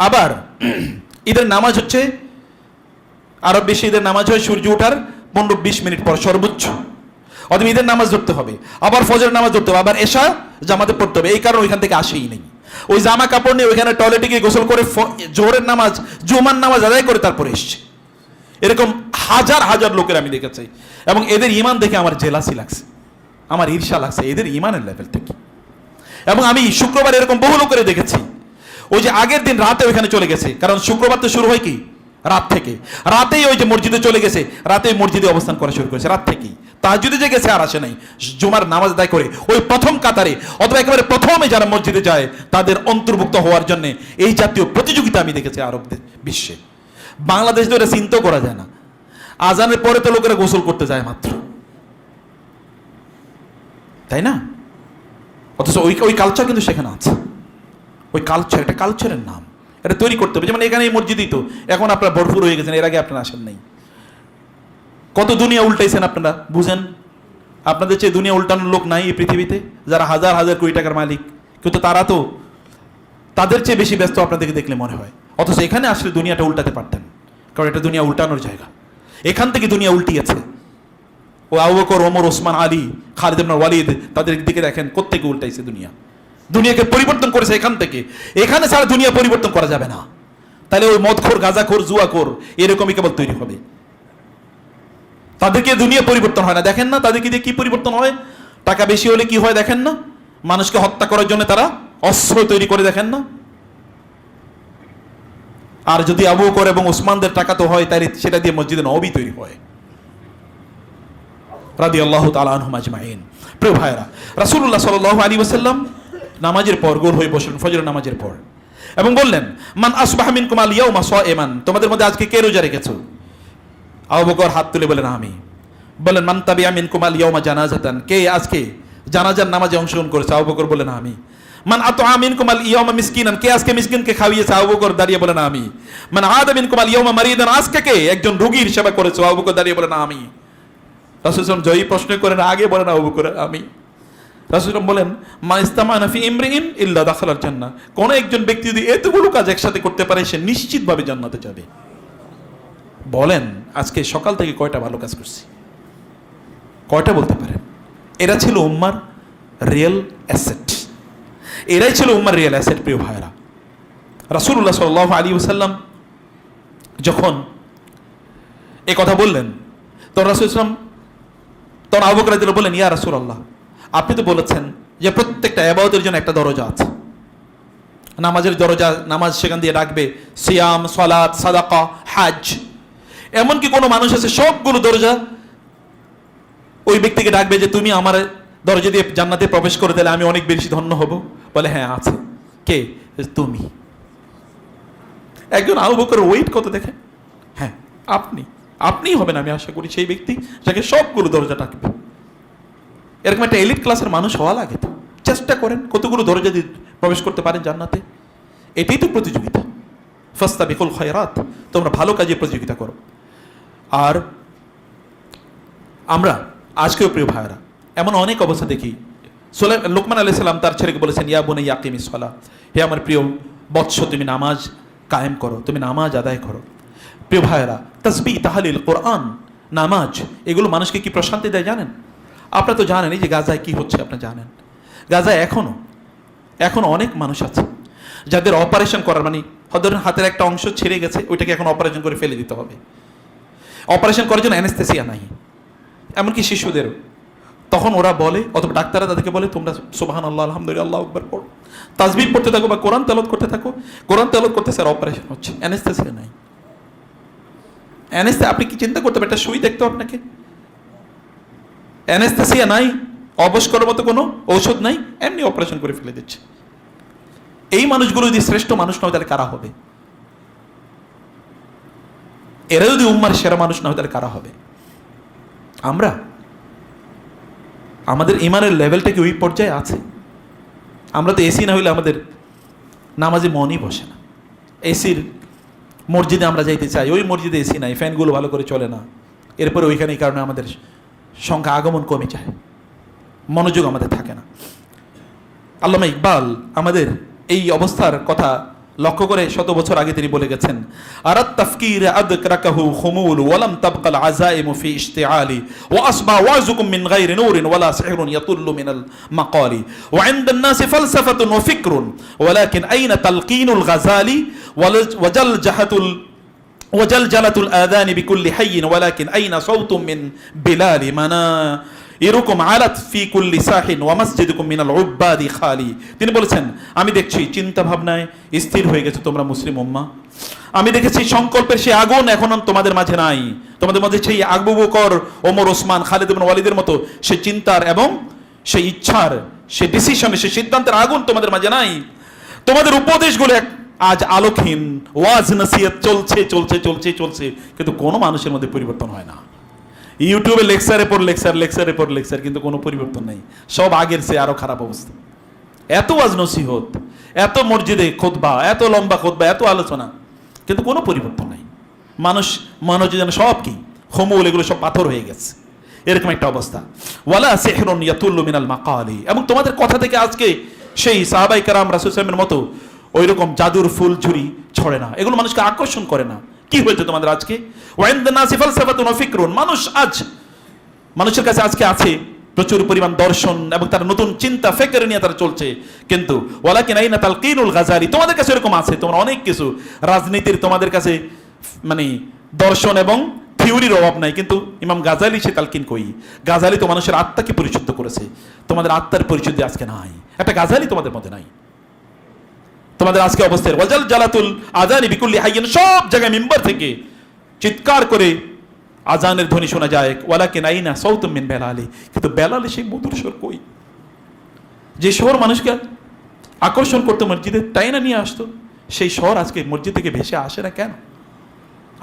আবার ঈদের নামাজ হচ্ছে আরব বিশ্বে ঈদের নামাজ হয় সূর্য ওঠার 15-20 মিনিট পর সর্বোচ্চ। অতএব ঈদের নামাজ ধরতে হবে, আবার ফজরের নামাজ ধরতে হবে, আবার এশা জামাতে পড়তে হবে। এই কারণে ওইখান থেকে আসেই নেই। ওই জামা কাপড় নিয়ে ওইখানে টয়লেটে গিয়ে গোসল করে জোহরের নামাজ, জুমার নামাজ আদায় করে তারপরে এসছে। এরকম হাজার হাজার লোকের আমি দেখেছি, এবং এদের ইমান দেখে আমার জেলাসি লাগছে, আমার ঈর্ষা লাগছে, এদের ইমানের লেভেলটা কি। এবং আমি শুক্রবার এরকম বহু লোকের দেখেছি, ওই যে আগের দিন রাতে ওইখানে চলে গেছে, কারণ শুক্রবার তো শুরু হয় কি রাত থেকে, রাতেই ওই যে মসজিদে চলে গেছে, রাতেই মসজিদে অবস্থান করা শুরু করেছে রাত থেকেই। তাহাজ্জুদে যে গেছে আর আসে নাই, জুমার নামাজ আদায় করে ওই প্রথম কাতারে অথবা একেবারে প্রথমে যারা মসজিদে যায় তাদের অন্তর্ভুক্ত হওয়ার জন্য এই জাতীয় প্রতিযোগিতা আমি দেখেছি আরব বিশ্বে। বাংলাদেশ তো এটা চিন্তা করা যায় না। আজানের পরে তো লোকেরা গোসল করতে যায় মাত্র, তাই না? অথচ ওই কালচার কিন্তু সেখানে আছে। ওই কালচার, একটা কালচারের নাম, এটা তৈরি করতে হবে। যেমন এখানে এই মসজিদই তো এখন আপনারা ভরপুর হয়ে গেছেন, এর আগে আপনারা আসেন নাই। কত দুনিয়া উল্টাইছেন আপনারা, বুঝেন? আপনাদের চেয়ে দুনিয়া উল্টানোর লোক নাই এই পৃথিবীতে, যারা হাজার হাজার কোটি টাকার মালিক, কিন্তু তারা তো তাদের চেয়ে বেশি ব্যস্ত আপনাদেরকে দেখলে মনে হয়। অথচ এখানে আসলে দুনিয়াটা উল্টাতে পারতেন, কারণ এটা দুনিয়া উল্টানোর জায়গা। এখান থেকে দুনিয়া উল্টিয়েছে। ও আবু বকর, ওমর, ওসমান, আলী, খালিদ ইবনে ওয়ালিদ, তাদের দিকে দেখেন কোত্থেকে উল্টাইছে দুনিয়া। দুনিয়াকে পরিবর্তন করেছে এখান থেকে। এখানে ছাড়া দুনিয়া পরিবর্তন করা যাবে না। তাহলে ওই মদখোর, গাঁজাখোর, জুয়াখোর এরকমই কেবল তৈরি হবে। তাদেরকে দুনিয়া পরিবর্তন হয় না, দেখেন না তাদেরকে দিয়ে কি পরিবর্তন হয়? টাকা বেশি হলে কি হয় দেখেন না? মানুষকে হত্যা করার জন্য তারা অস্ত্র তৈরি করে, দেখেন না? আর যদি আবু বকর এবং ওসমানদের টাকা তো হয়, তাই সেটা দিয়ে মসজিদে নববী তৈরি হয় রাদিয়াল্লাহু তাআলা আনহুম আজমাইন। প্রিয় ভাইরা, রাসূলুল্লাহ সাল্লাল্লাহু আলাইহি ওয়াসাল্লাম নামাজের পর গোল হয়ে বসলেন ফজরের নামাজের পর, এবং বললেন, মান আসবাহা মিনকুম আল ইয়াউমা সাইমান, তোমাদের মধ্যে আজকে কে রোজা রেখেছো? আবু বকর হাত তুলে বলেন আমি। বলেন, মান তাবিআ মিনকুম আল ইয়াউমা জানাজাতান, কে আজকে জানাজার নামাজে অংশগ্রহণ করেছে? আবু বকর বলেন আমি। মান আতআ মিনকুম আল ইয়াউমা মিসকিনান, কে আজকে মিসকিনকে খাওয়িয়েছে? আবু বকর দাঁড়িয়ে বলেন আমি। মান আদা মিনকুম আল ইয়াউমা মারিদান, আজকে কে একজন রোগীর সেবা করেছে? আবু বকর দাঁড়িয়ে বলেন আমি। রাসূল সাল্লাল্লাহু আলাইহি ওয়াসাল্লাম জয়ী প্রশ্ন করেন আগে বলেন আবু বকর আমি। রাসূল বলেন, মা ইস্তামানা ফি ইমরিইন ইল্লা দাখালাল জান্নাহ, কোন একজন ব্যক্তি যদি এতগুলো কাজ একসাথে করতে পারে সে নিশ্চিতভাবে জান্নাতে যাবে। বলেন আজকে সকাল থেকে কয়টা ভালো কাজ করছি? কয়টা বলতে পারেন? এরা ছিল উম্মার রিয়েল অ্যাসেট। এরাই ছিল উম্মার রিয়েল অ্যাসেট। প্রিয় ভাইরা, রাসূলুল্লাহ সাল্লাল্লাহু আলাইহি ওয়াসাল্লাম যখন এ কথা বললেন, তখন রাসূল ইসলাম তখন আবু বকর রাদিয়াল্লাহু বললেন, ইয়া রাসূলুল্লাহ, আপনি তো বলেছেন যে প্রত্যেকটা ইবাদতের জন্য একটা দরজা আছে, নামাজের দরজা, নামাজ সেখান দিয়ে ডাকবে, সিয়াম, সালাত, সাদাকা, হজ, এমনকি কোনো মানুষ আছে সবগুলো দরজা ওই ব্যক্তিকে ডাকবে যে তুমি আমার দরজা দিয়ে জান্নাতে প্রবেশ করে দিলে আমি অনেক বেশি ধন্য হব। বলে হ্যাঁ আছে। কে? তুমি। একজন আবু বকর ওয়েট কত দেখেন, হ্যাঁ আপনিই হবেন আমি আশা করি সেই ব্যক্তি যাকে সবগুলো দরজা ডাকবে। এরকম একটা এলিট ক্লাসের মানুষ হওয়া লাগে। তো চেষ্টা করেন কতগুলো দরজা দিয়ে প্রবেশ করতে পারেন জান্নাতে। এটাই তো প্রতিযোগিতা। ফাস্তাবিকুল খায়রাত, তোমরা ভালো কাজে প্রতিযোগিতা করো। আর আমরা আজকেও প্রিয় ভাইরা এমন অনেক অবস্থা দেখি। লোকমান আলাইহিস সালাম তার ছেলেকে বলেছেন, ইয়া বুনাইয়া আকিমিস সালাহ, হে আমার প্রিয় বৎস তুমি নামাজ কায়েম করো, তুমি নামাজ আদায় করো। প্রিয় ভাইরা, তাসবিহ, তাহলিল, কোরআন, নামাজ, এগুলো মানুষকে কি প্রশান্তি দেয় জানেন? আপনারা তো জানেন এই যে গাজায় কি হচ্ছে, আপনারা জানেন গাজায় এখনো অনেক মানুষ আছে যাদের অপারেশন করার, মানে ধরেন হাতের একটা অংশ ছিঁড়ে গেছে, ওইটাকে এখন অপারেশন করে ফেলে দিতে হবে। অপারেশন করার জন্য অ্যানেস্থেসিয়া নাই, এমনকি শিশুদেরও। তখন ওরা বলে, অথবা ডাক্তাররা তাদেরকে বলে, তোমরা সুবহানাল্লাহ, আলহামদুলিল্লাহ, আল্লাহু আকবার পড়ো, তাসবিহ পড়তে থাকো বা কোরআন তেলাওয়াত করতে থাকো। কোরআন তেলাওয়াত করতে স্যার অপারেশন হচ্ছে, অ্যানেস্থেসিয়া নাই। আপনি কি চিন্তা করতে পারেন, একটা সুই দেখতে আপনাকে, অ্যানেস্থেসিয়া নাই, অবশ করার মতো কোনো ঔষধ নাই, এমনি অপারেশন করে ফেলে দিচ্ছে। এই মানুষগুলো যদি শ্রেষ্ঠ মানুষ নয় তাহলে কারা হবে? এরা যদি উম্মার সেরা মানুষ না হয় তাহলে কারা হবে? আমরা, আমাদের ইমানের লেভেলটা কি ওই পর্যায়ে আছে? আমরা তো এসি না হইলে আমাদের নামাজে মনই বসে না। এসির মসজিদে আমরা যাইতে চাই, ওই মসজিদে এসি নাই, ফ্যানগুলো ভালো করে চলে না, এরপরে ওইখানে এই কারণে আমাদের সংখ্যা আগমন কমে যায়, মনোযোগ আমাদের থাকে না। আল্লামা ইকবাল আমাদের এই অবস্থার কথা লক্ষ্য করে 100 বছর আগে তিনি বলে গেছেন, আরাত তাফকির আদরাকাহু খুমুল ওয়ালাম তাবকাল আযাইমু ফি ইশতিআলি ওয়া আসবা ওয়াজুকুম মিন গায়রি নূরিন ওয়ালা সিহরুন ইয়াতুল্লু মিনাল মাকালি ওয়া ইনদান নাসি ফালসাফাতুন ওয়া ফিকরুন ওয়ালাকিন আইনা তালকিনুল গাযালি ওয়াজাল জাহাতুল ওয়াজালজালাতুল আযানি বিকুল্লি হাইয়িন ওয়ালাকিন আইনা সাওতুম মিন বিলালি মানা এরকম আলাত ফি কুল্লি সাহিন ওয়া মাসজিদুকুম মিনাল উব্বাদি খালি। তিনি বলেছেন, আমি দেখছি চিন্তা ভাবনায় স্থির হয়ে গেছে তোমরা মুসলিম উম্মাহ। আমি দেখেছি সংকল্পের সেই আগুন এখন তোমাদের মাঝে নাই। তোমাদের মাঝে সেই আবু বকর, ওমর, ওসমান, খালিদ ইবনে ওয়ালিদের মতো সেই চিন্তার এবং সেই ইচ্ছার, সেই ডিসিশনের, সেই সিদ্ধান্তের আগুন তোমাদের মাঝে নাই। তোমাদের উপদেশগুলো আজ আলোকহীন, ওয়াজ নসিহত চলছে চলছে চলছে চলছে, কিন্তু কোনো মানুষের মধ্যে পরিবর্তন হয় না। ইউটিউবে লেকচারের পর লেকচার, কিন্তু কোনো পরিবর্তন নেই, সব আগের চেয়ে আরো খারাপ অবস্থা। এত ওয়াজ নসিহত, এত মসজিদে খুতবা, এত লম্বা খুতবা, এত আলোচনা, কিন্তু কোনো পরিবর্তন নাই। মানুষ যেন সব কি খমুল, এগুলো সব পাথর হয়ে গেছে, এরকম একটা অবস্থা। ওয়ালা সিহরুন ইয়াতুল্লু মিনাল মাকালি, এবং তোমাদের কথা থেকে আজকে সেই সাহাবায়ে কেরাম রাসূল সাল্লাল্লাহু আলাইহি ওয়াসাল্লামের মতো ওইরকম জাদুর ফুল ঝুরি ছড়ে না, এগুলো মানুষকে আকর্ষণ করে না। কি হয়েছে তোমাদের আজকে? মানুষের কাছে আজকে আছে প্রচুর পরিমাণ দর্শন এবং তার নতুন চিন্তা ফিকর নিয়ে তারা চলছে, কিন্তু ওয়ালাকিন আইনা তালকিনুল গাযালি, তোমাদের কাছে এরকম আছে, তোমরা অনেক কিছু রাজনীতির, তোমাদের কাছে মানে দর্শন এবং থিওরির অভাব নাই, কিন্তু ইমাম গাজালি সে তালকিন কই? গাজালি তো মানুষের আত্মাকে পরিশুদ্ধ করেছে, তোমাদের আত্মার পরিশুদ্ধি আজকে নাই, একটা গাজালি তোমাদের মধ্যে নাই। তোমাদের আজকে অবস্থায় ওয়াজাল জালাতুল আযানি বিকুল্লি হাইয়িন, সব জায়গায় মিম্বার থেকে চিৎকার করে আজানের ধ্বনি শোনা যায়, ওয়ালাকিন আইনা সাওতুম মিন বেলালি, কিন্তু বেলালে সেই মধুর স্বর কই? যে স্বর মানুষকে আকর্ষণ করতো মসজিদে, তাই না নিয়ে আসতো, সেই স্বর আজকে মসজিদ থেকে ভেসে আসে না কেন?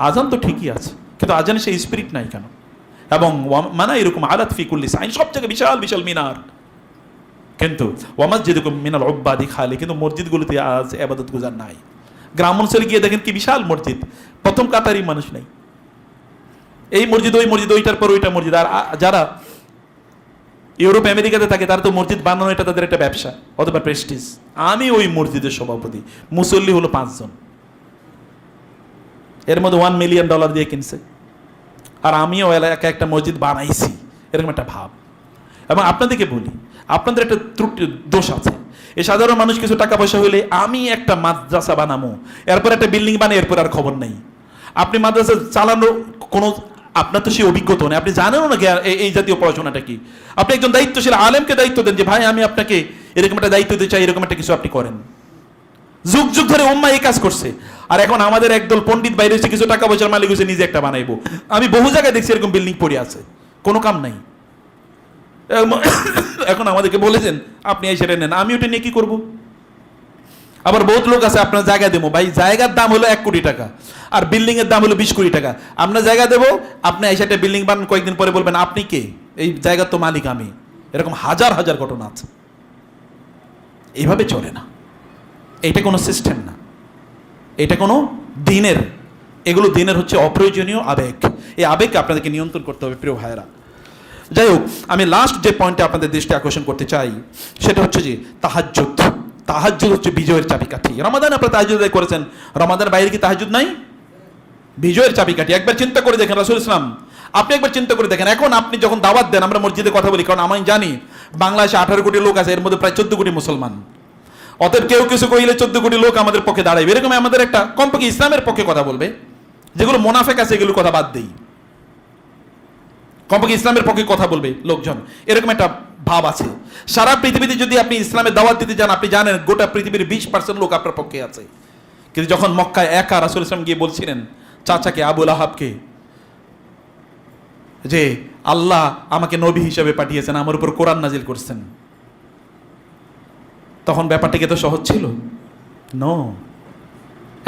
আজান তো ঠিকই আছে, কিন্তু আজানে সেই স্পিরিট নাই কেন? এবং মানা এরকম আলাত ফি কুল্লি সাইন, সব জায়গায় বিশাল বিশাল মিনার, কিন্তু ওয়া মাসজিদুকুম মিনাল উব্বাদি খালি, কিন্তু মসজিদগুলোতে আজ ইবাদত গুজার নাই। গ্রাম অঞ্চলে গিয়ে দেখেন কি বিশাল মসজিদ, প্রথম কাতারই মানুষ নেই, এই মসজিদ ওই মসজিদ, ওইটার পর ওইটা মসজিদ। আর যারা ইউরোপ আমেরিকাতে থাকে তারা তো মসজিদ বানানো এটা তাদের একটা ব্যবসা অথবা প্রেস্টিজ। আমি ওই মসজিদের সভাপতি, মুসল্লি হলো 5 জন, এর মধ্যে $1 মিলিয়ন দিয়ে কিনছে, আর আমিও এলাকায় একটা মসজিদ বানাইছি, এরকম একটা ভাব। এবং আপনাদেরকে বলি, আপনাদের একটা ত্রুটি দোষ আছে। এই সাধারণ মানুষ কিছু টাকা পয়সা হইলে আমি একটা মাদ্রাসা বানাবো, এরপর একটা বিল্ডিং বানাই, এরপর আর খবর নেই। আপনি মাদ্রাসা চালানো কোনো, আপনার তো সেই অভিজ্ঞতা নেই, আপনি জানেনও না এই জাতীয় পড়াশোনাটা কি। আপনি একজন দায়িত্বশীল আলেমকে দায়িত্ব দেন যে ভাই আমি আপনাকে এরকম একটা দায়িত্ব দিতে চাই, এরকম একটা কিছু আপনি করেন। যুগ যুগ ধরে উম্মাহ এই কাজ করছে, আর এখন আমাদের একদল পণ্ডিত বাইরে এসে কিছু টাকা পয়সার মালিক হয়েছে নিজে একটা বানাইবো। আমি বহু জায়গায় দেখছি এরকম বিল্ডিং পড়ে আছে, কোনো কাম নাই। এখন আমাদেরকে বলেছেন আপনি এই সেটা নেন, আমি ওটা নিয়ে কি করবো? আবার বহুত লোক আছে আপনার জায়গা দেবো, ভাই জায়গার দাম হলো 1 কোটি টাকা আর বিল্ডিং এর দাম হলো 20 কোটি টাকা। আপনার জায়গা দেবো, আপনি এই সেটা বিল্ডিং বানান, কয়েকদিন পরে বলবেন আপনি কে, এই জায়গার তো মালিক আমি। এরকম হাজার হাজার ঘটনা আছে। এইভাবে চলে না, এটা কোনো সিস্টেম না, এটা কোনো দিনের, এগুলো দিনের হচ্ছে অপ্রয়োজনীয় আবেগ। এই আবেগকে আপনাদেরকে নিয়ন্ত্রণ করতে হবে প্রিয় ভাইয়েরা। যাই হোক, আমি লাস্ট যে পয়েন্টে আপনাদের দৃষ্টি আকর্ষণ করতে চাই সেটা হচ্ছে যে তাহাজ্জুদ। তাহাজ্জুদ হচ্ছে বিজয়ের চাবিকাঠি। রমাদান আপনারা তাহাজ্জুদ আদায় করেছেন, রমাদানের বাইরে কি তাহাজ্জুদ নাই? বিজয়ের চাবিকাঠি। একবার চিন্তা করে দেখেন রাসূল ইসলাম, আপনি একবার চিন্তা করে দেখেন, এখন আপনি যখন দাওয়াত দেন, আমরা মসজিদে কথা বলি, কারণ আমি জানি বাংলাদেশে 18 কোটি লোক আছে, এর মধ্যে প্রায় 14 কোটি মুসলমান। অতএব কেউ কিছু কইলে 14 কোটি লোক আমাদের পক্ষে দাঁড়াবে, এরকম আমাদের একটা কমপক্ষে ইসলামের পক্ষে কথা বলবে। যেগুলো মোনাফেক আছে এগুলো কথা বাদ দেই, কমপক্ষে ইসলামের পক্ষে কথা বলবে লোকজন, এরকম একটা ভাব আছে। সারা পৃথিবীতে যদি আপনি ইসলামের দাওয়াত দিতে যান, আপনি জানেন গোটা পৃথিবীর 20% লোক আপনার পক্ষে আছে। কিন্তু যখন মক্কায় একা রাসূল ইসলাম গিয়ে বলছিলেন চাচাকে আবু লাহাবকে যে আল্লাহ আমাকে নবী হিসেবে পাঠিয়েছেন, আমার উপর কোরআন নাজিল করছেন, তখন ব্যাপারটা কি এত সহজ ছিল? নো,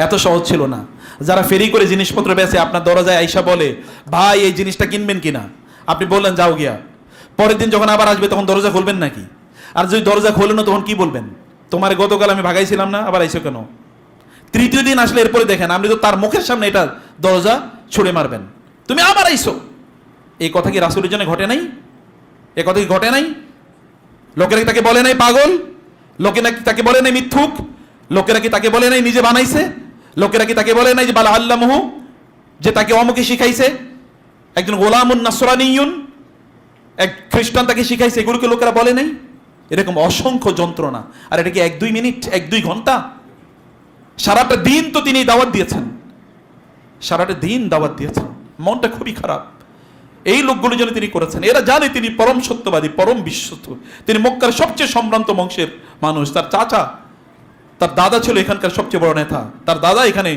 এত সহজ ছিল না। যারা ফেরি করে জিনিসপত্র বেচে আপনার দরজায় আইসা বলে ভাই এই জিনিসটা কিনবেন কিনা, আপনি বললেন যাও গিয়া, পরের দিন যখন আবার আসবে তখন দরজা খুলবেন নাকি? আর যদি দরজা খোলেন তখন কি বলবেন? তোমার গতকাল আমি ভাগাইছিলাম না, আবার আইসো কেন? তৃতীয় দিন আসলে এরপরে দেখেন আপনি তো তার মুখের সামনে এটা দরজা ছুড়ে মারবেন, তুমি আবার আইসো। এই কথা কি রাসূলের জন্য ঘটে নাই? এ কথা কি ঘটে নাই? লোকেরা কি তাকে বলে নাই পাগল? লোকেরা কি তাকে বলে নাই মিথ্যুক? লোকেরা কি তাকে বলে নাই নিজে বানাইছে? লোকেরা কি তাকে বলে নাই যে বালা আল্লামহু, যে তাকে অমুকে শিখাইছে, একজন গোলামুন নাসরানিয়ুন, এক খ্রিস্টান তাকে শিখাইছে, এগুলোকে লোকেরা বলে নাই? এরকম অসংখ্য যন্ত্রণা। আর এটা কি 1-2 মিনিট, 1-2 ঘন্টা? সারাটা দিন তো তিনি দাওয়াত দিয়েছেন, সারাটা দিন দাওয়াত দিয়েছেন, মনটা খুবই খারাপ। এই লোকগুলো জন্য তিনি করেছেন, এরা জানে তিনি পরম সত্যবাদী, পরম বিশ্বস্ত, তিনি মক্কার সবচেয়ে সম্ভ্রান্ত বংশের মানুষ। তার চাচা, তার দাদা ছিল এখানকার সবচেয়ে বড় নেতা, তার দাদা এখানে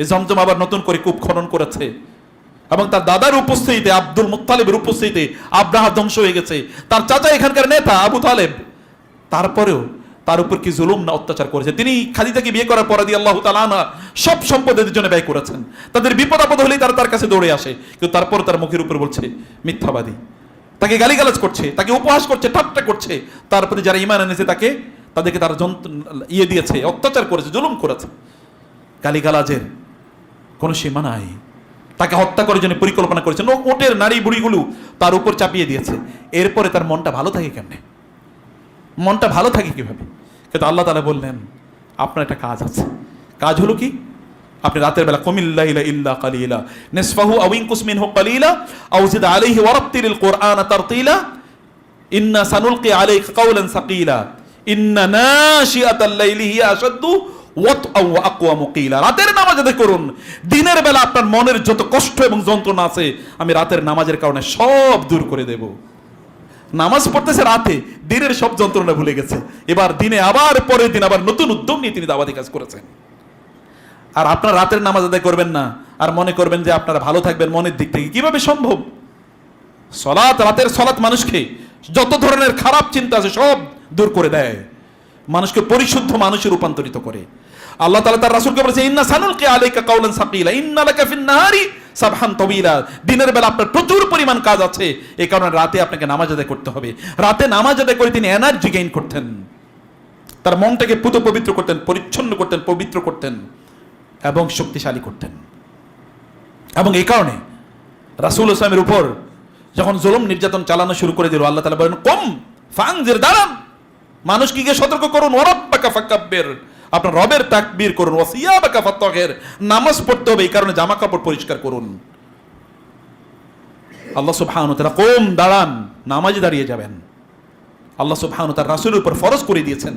জমজম আবার নতুন করে কূপ খনন করেছে, এবং তার দাদার উপস্থিতিতে, আব্দুল মুত্তালিবের উপস্থিতিতে আব্রাহা ধ্বংস হয়ে গেছে, তার চাচা এখানকার নেতা আবু তালেব। তারপরেও তার উপর কি জুলুম না অত্যাচার করেছে। তিনি খাদিজাকে বিয়ে করার পর রাদিয়াল্লাহু তাআলা আনহা সব সম্পদের জন্য ব্যয় করেছেন, তাদের বিপদ আপদ হলেই তারা তার কাছে দৌড়ে আসে, কিন্তু তারপর তার মুখের উপর বলছে মিথ্যাবাদী, তাকে গালিগালাজ করছে, তাকে উপহাস করছে, ঠাট্টা করছে। তার প্রতি যারা ঈমান এনেছে তাদেরকে তারা দিয়েছে, অত্যাচার করেছে, জুলুম করেছে। গালিগালাজের কোনো সীমা নাই। তাকে হত্যা করার জন্য পরিকল্পনা করেছে, ওটের নারী বুড়িগুলো তার উপর চাপিয়ে দিয়েছে। এরপরে তার মনটা ভালো থাকে কেমনে? মনটা ভালো থাকে কিভাবে? কিন্তু আল্লাহ তাআলা বললেন আপনার একটা কাজ আছে। কাজ হলো কি? আপনি রাতের বেলা কুমিল লাইলা ইল্লা কালিলা নিসফাহু আও ইনকুস মিনহু কালিলা আও জিদ আলাইহি ওয়ারাত্তিলিল কুরআনা তারতিলা ইন্না সানুলকি আলাইকা কাওলান সাকিলা ইন্না নাশিআতাল লাইলি হিয়া আশাদ্দু ওয়াতআ ওয়া আকওয়ামু কিলা। রাতের নামাজ আদায় করুন। দিনের বেলা আপনার মনের যত কষ্ট এবং যন্ত্রণা আছে আমি রাতের নামাজের কারণে সব দূর করে দেব। নামাজ পড়তেছে রাতে, দিনের সব যন্ত্রণা ভুলে গেছে, এবার দিনে আবার পরের দিন আবার নতুন উদ্যম নিয়ে তিনি দাওয়াতি কাজ করেছেন। আর আপনার রাতের নামাজ আদায় করবেন না আর মনে করবেন যে আপনারা ভালো থাকবেন মনের দিক থেকে, কিভাবে সম্ভব? সলাত, রাতের সলাত মানুষকে যত ধরনের খারাপ চিন্তা আছে সব দূর করে দেয়, মানুষকে পরিশুদ্ধ মানুষে রূপান্তরিত করে। আল্লাহ তাআলা তার রাসূলকে বলেছে ইন্না সানুলকি আলাইকা কাওলান সাকিলা ইন্না লাকা ফিন নাহারি সাবহান তাওয়িলা। দিনের বেলা আপনার প্রচুর পরিমাণ কাজ আছে, এই কারণে রাতে আপনাকে নামাজ আদায় করতে হবে। রাতে নামাজ আদায় করে তিনি এনার্জি গেইন করতেন, তার মনটাকে পুত পবিত্র করতেন, পরিচ্ছন্ন করতেন, পবিত্র করতেন এবং শক্তিশালী করতেন। এবং এই কারণে রাসূল ইসলামের উপর যখন জুলুম নির্যাতন চালানো শুরু করে দিল, আল্লাহ তাআলা বলেন কম ফানজির, দাঁড়ান, মানুষকে সতর্ক করুন, ওয়ারাব্বাকা ফাকাব্বির, আপনার রবের তাকবীর করুন, ওয়াসিয়াবাকা ফাত্তাহির, নামাজ পড়তে হবে, এই কারণে জামা কাপড় পরিষ্কার করুন। আল্লাহ সুবহানাহু ওয়া তাআলা কম, দাঁড়ান, নামাজে দাঁড়িয়ে যাবেন। আল্লাহ সুবহানাহু তার রাসূলের উপর ফরজ করে দিয়েছেন।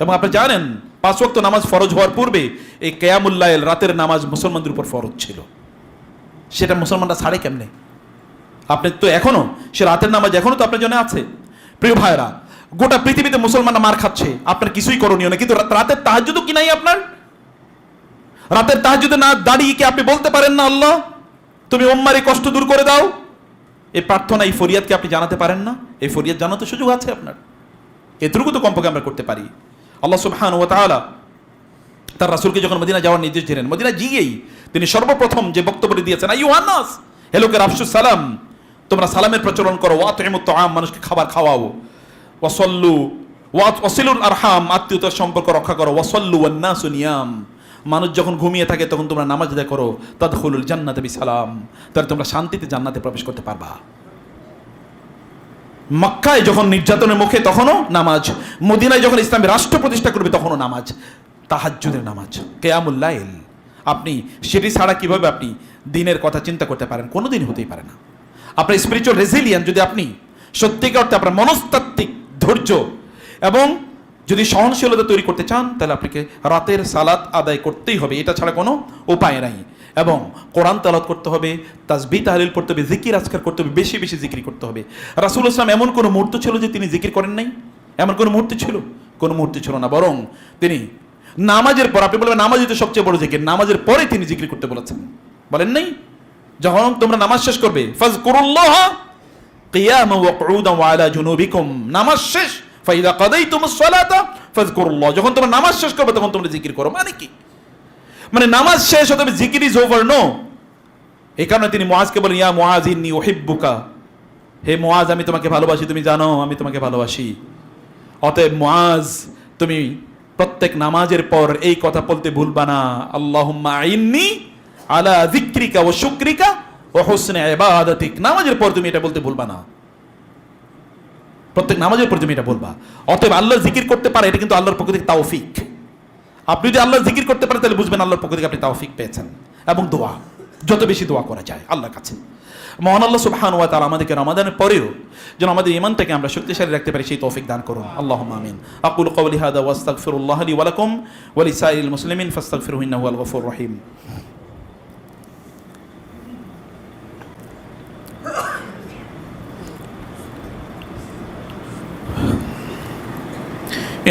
এবং আপনি জানেন 5 ওয়াক্ত নামাজ ফরজ হওয়ার পূর্বে এই কিয়ামুল লাইল, রাতের নামাজ মুসলমানদের উপর ফরজ ছিল। সেটা মুসলমানরা ছাড়ে কেমনে? আপনি তো এখনো সে রাতের নামাজ এখনো তো আপনার জন্য আছে। প্রিয় ভাইরা, গোটা পৃথিবীতে মুসলমানরা মার খাচ্ছে, আপনার কিছুই করণীয় নেই। কিন্তু রাতের তাহাজ্জুদও কি নাই আপনার? রাতের তাহাজ্জুদে না দাঁড়িয়ে কি আপনি বলতে পারেন না, আল্লাহ তুমি উম্মার এই কষ্ট দূর করে দাও? এই প্রার্থনা, এই ফরিয়াদকে আপনি জানাতে পারেন না? এই ফরিয়াদ জানাতে সুযোগ আছে আপনার। এটুকু তো কমপক্ষে আমরা করতে পারি। আল্লাহ সুবহানাহু ওয়া তাআলা তার রাসূলকে যখন মদিনা যাওয়ার নির্দেশ দিলেন, মদিনা গিয়েই তিনি সর্বপ্রথম যে বক্তব্যটি দিয়েছেন, আইয়ুহান নাস, হে লোকেরা, আফশুস সালাম, তোমরা সালামের প্রচলন করো, ওয়াতইমুত তাআম, মানুষকে খাবার খাওয়াও, ওয়াসাল্লু ওয়াসিলুল আরহাম, আত্মীয়তার সম্পর্ক রক্ষা করো, ওয়াসাল্লু ওয়ান নাসু নিয়াম, মানুষ যখন ঘুমিয়ে থাকে তখন তোমরা নামাজ আদায় করো, তাদখুলুল জান্নাতা বিসালাম, তাহলে তোমরা শান্তিতে জান্নাতে প্রবেশ করতে পারবা। মক্কায় যখন নির্যাতনের মুখে তখনও নামাজ, মদিনায় যখন ইসলামী রাষ্ট্র প্রতিষ্ঠা করবে তখনও নামাজ, তাহাজ্জুদের নামাজ, কিয়ামুল লাইল। আপনি সেটি ছাড়া কিভাবে আপনি দিনের কথা চিন্তা করতে পারেন? কোনোদিন হতেই পারে না। আপনার স্পিরিচুয়াল রেজিলিয়েন্স, যদি আপনি সত্যিকার অর্থে আপনার মনস্তাত্ত্বিক ধৈর্য এবং যদি সহনশীলতা তৈরি করতে চান, তাহলে আপনাকে রাতের সালাত আদায় করতেই হবে, এটা ছাড়া কোনো উপায় নাই। এবং কোরআন তেলাওয়াত করতে হবে, তাসবিহ তাহলিল পড়তে হবে, জিকির আজকার করতে হবে, বেশি বেশি জিকির করতে হবে। রাসূলুল্লাহ সাল্লাল্লাহু আলাইহি ওয়াসাল্লাম এমন কোনো মুহূর্ত ছিল যে তিনি জিকির করেন নাই? এমন কোনো মুহূর্ত ছিল? কোনো মুহূর্ত ছিল না। বরং তিনি নামাজের পর, আপনি বলবেন নামাজই তো সবচেয়ে বড় জিকির, নামাজের পরে তিনি জিকির করতে বলেছেন, বলেন নাই? যখন তোমরা নামাজ শেষ করবে, ফাযকুরুল্লাহ কিয়ামান ওয়া কুউদান ওয়া আলা জুনুবিকুম, নামাজ শেষ, ফাইদা কাদাইতুমুস সালাতা ফাযকুরুল্লাহ, যখন তোমরা নামাজ শেষ করবে তখন তোমরা জিকির করো। মানে কি? মানে নামাজ শেষ হতে হবে, জিকির ইজ ওভার, নো। এই কারণে তিনি মুআজকে বলেন, ইয়া মুআজ ইন্নী উহিব্বুকা, হে মুআজ আমি তোমাকে ভালোবাসি, তুমি জানো আমি তোমাকে ভালোবাসি। অতএব মুআজ, তুমি প্রত্যেক নামাজের পর এই কথা বলতে ভুলবা না, আল্লাহুম্মা আইন্নী আলা যিকরিকা ওয়া শুকরিকা ওয়া হুসনি ইবাদাতিক। নামাজের পর তুমি এটা বলতে ভুলবা না, প্রত্যেক নামাজের পর তুমি এটা বলবা। অতএব আল্লাহর জিকির করতে পারে, এটা কিন্তু আল্লাহর পক্ষ থেকে তাওফিক। আপনি যদি আল্লাহর জিকির করতে পারেন তাহলে বুঝবেন আল্লাহর পক্ষ থেকে আপনি তাওফিক পেয়েছেন। এবং দোয়া, যত বেশি দোয়া করা যায় আল্লাহর কাছে, মহান আল্লাহ সুবহানাহু ওয়া তাআলা আমাদেরকে রমাদানের পরেও যেন আমাদের ঈমানটাকে আমরা শক্তিশালী রাখতে পারি, সেই তৌফিক দান করুন। আল্লাহুম্মা আমিন। আকুলু কওলি হাযা ওয়া আস্তাগফিরুল্লাহ লি ওয়া লাকুম ওয়া লিসাইরিল মুসলিমিন ফাস্তাগফিরুহু ইন্নাহু হুয়াল গফুরুর রহিম।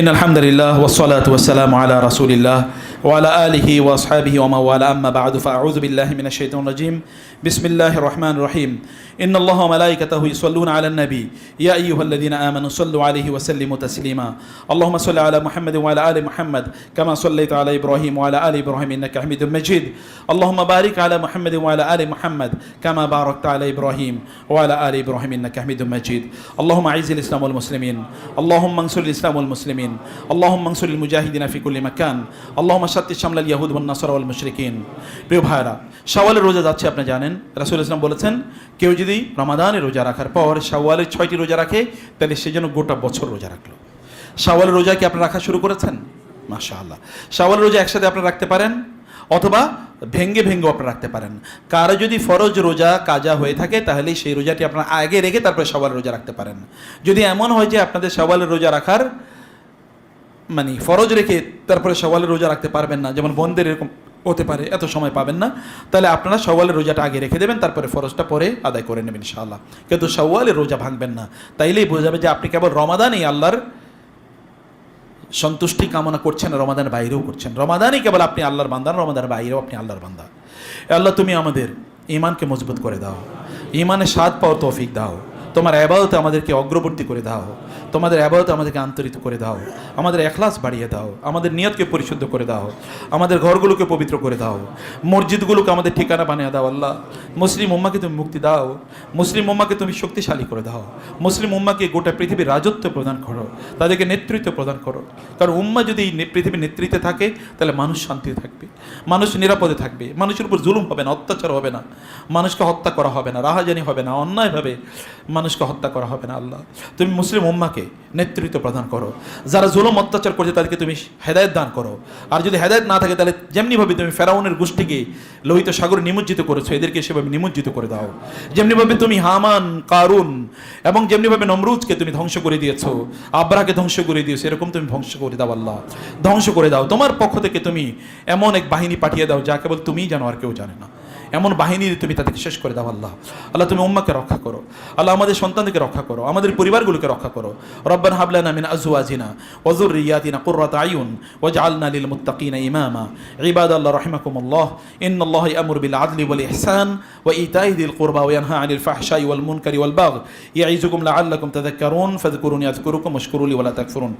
ইন্নাল হামদুলিল্লাহ ওয়াস সালাতু ওয়াস সালামু আলা রাসূলিল্লাহ ওয়া আলা আলিহি ওয়া আসহাবিহি ওয়া মাওয়ালা, আম্মা বা'দু, ফাআউযু বিল্লাহি মিনাশ শাইতানির রাজীম। বিসমিল্লাহির রহমানির রহিম। ইন্নাল্লাহা ওয়া মালাইকাতাহু ইউসাল্লুনা আলান নবী ইয়া আইয়ুহাল্লাযীনা আমানু সাল্লু আলাইহি ওয়া সাল্লিমু তাসলিমা। আল্লাহুম্মা সাল্লি আলা মুহাম্মাদিন ওয়া আলা আলি মুহাম্মাদ কামা সাল্লাইতা আলা ইব্রাহিম ওয়া আলা আলি ইব্রাহিম ইন্নাকা হামিদুম মাজিদ। আল্লাহুম্মা বারিক আলা মুহাম্মাদিন ওয়া আলা আলি মুহাম্মাদ কামা বারাকতা আলা ইব্রাহিম ওয়া আলা আলি ইব্রাহিম ইন্নাকা হামিদুম মাজিদ। আল্লাহুম্মা আইজিল ইসলাম ওয়াল মুসলিমিন, আল্লাহুম্মা আনসুরিল ইসলাম ওয়াল মুসলিমিন, আল্লাহুম্মা আনসুরিল মুজাহিদিনা ফি কুল্লি মাকান, আল্লাহুম্মা শাত্তিত শামলাল ইয়াহুদ ওয়ান নাসারা ওয়াল মুশরিকিন। প্রিয় ভাইরা, শাওয়ালের রোজা যাচ্ছে, আপনি জানেন রাসূলুল্লাহ সাল্লাল্লাহু আলাইহি ওয়াসাল্লাম বলেছেন, কেউ যদি রমাদানের রোজা রাখার পর শাওয়ালের 6টি রোজা রাখে, তাহলে সে যেন গোটা বছর রোজা রাখলো। শাওয়ালের রোজা কি আপনারা রাখা শুরু করেছেন? মাশাআল্লাহ। শাওয়ালের রোজা একসাথে আপনারা রাখতে পারেন, অথবা ভেঙ্গে ভেঙ্গে আপনারা রাখতে পারেন। কারো যদি ফরজ রোজা কাজা হয়ে থাকে, তাহলে সেই রোজাটি আপনারা আগে রেখে তারপরে শাওয়ালের রোজা রাখতে পারেন। যদি এমন হয় যে আপনাদের শাওয়ালের রোজা রাখার মানে ফরজ রেখে তারপরে শাওয়ালের রোজা রাখতে পারবেন না, যেমন বন্ধের এরকম হতে পারে, এত সময় পাবেন না, তাহলে আপনারা শাওয়ালের রোজাটা আগে রেখে দেবেন, তারপরে ফরজটা পরে আদায় করে নেবেন ইনশাআল্লাহ। কিন্তু শাওয়ালের রোজা ভাঙবেন না, তাইলেই বোঝা যাবে যে আপনি কেবল রমাদানেই আল্লাহর সন্তুষ্টি কামনা করছেন, রমাদানের বাইরেও করছেন। রমাদানই কেবল আপনি আল্লাহর বান্দা, রমাদানের বাইরেও আপনি আল্লাহর বান্দা। আল্লাহ তুমি আমাদের ঈমানকে মজবুত করে দাও, ঈমানের স্বাদ পাওয়ার তৌফিক দাও, তোমার ইবাদতে আমাদেরকে অগ্রবর্তী করে দাও, তোমাদের ইবাদতে আমাদেরকে আন্তরিক করে দাও, আমাদের ইখলাস বাড়িয়ে দাও, আমাদের নিয়তকে পরিশুদ্ধ করে দাও, আমাদের ঘরগুলোকে পবিত্র করে দাও, মসজিদগুলোকে আমাদের ঠিকানা বানিয়ে দাও। আল্লাহ মুসলিম উম্মাকে তুমি মুক্তি দাও, মুসলিম উম্মাকে তুমি শক্তিশালী করে দাও, মুসলিম উম্মাকে গোটা পৃথিবীর রাজত্ব প্রদান করো, তাদেরকে নেতৃত্ব প্রদান করো। কারণ উম্মা যদি পৃথিবীর নেতৃত্বে থাকে, তাহলে মানুষ শান্তিতে থাকবে, মানুষ নিরাপদে থাকবে, মানুষের উপর জুলুম হবে না, অত্যাচার হবে না, মানুষকে হত্যা করা হবে না, রাহাজানি হবে না, অন্যায়ভাবে মানুষকে হত্যা করা হবে না আল্লাহ। তুমি মুসলিম উম্মাকে নেতৃত্ব প্রদান করো, যারা জুলুম অত্যাচার করছে তাদেরকে তুমি হেদায়েত দান করো। আর যদি হেদায়েত না থাকে তাহলে যেমনিভাবে তুমি ফেরাউনের গোষ্ঠীকে লোহিত সাগরে নিমজ্জিত করেছো, এদেরকে সেভাবে নিমজ্জিত করে দাও। যেমনিভাবে তুমি হামান, কারুন এবং যেমনিভাবে নমরুজকে তুমি ধ্বংস করে দিয়েছো, আব্রাহাকে ধ্বংস করে দিয়েছো, এরকম তুমি ধ্বংস করে দাও আল্লাহ, ধ্বংস করে দাও। তোমার পক্ষ থেকে তুমি এমন এক বাহিনী পাঠিয়ে দাও যা কেবল তুমিই জানো, আর কেউ জানে না। এমন বাহিনী তুমি তাদেরকে শেষ করে দাও আল্লাহ। আল্লাহ তুমি উম্মাকে রক্ষা করো আল্লাহ, আমাদের সন্তানদেরকে রক্ষা করো, আমাদের পরিবারগুলোকে রক্ষা করো। রব্বানা হাব লানা মিন আজওয়াজিনা ওয়া যুররিয়াতিনা কুররাতা আয়ুন ওয়াজআলনা লিল মুত্তাকিনা ইমামা। ইবাদাল্লাহ রাহিমাকুমুল্লাহ, ইন্নাল্লাহা ইয়ামুরু বিল আদলি ওয়াল ইহসান ওয়া ইতাই যিল কুরবা ওয়া ইয়ানহা আনিল ফাহশাই ওয়াল মুনকারি ওয়াল বাগই ইয়াইযুকুম লাআল্লাকুম তাযাক্কারুন ফাযকুরুনি আযকুরুকুম ওয়াশকুরু লি ওয়া লা তাকফুরুন।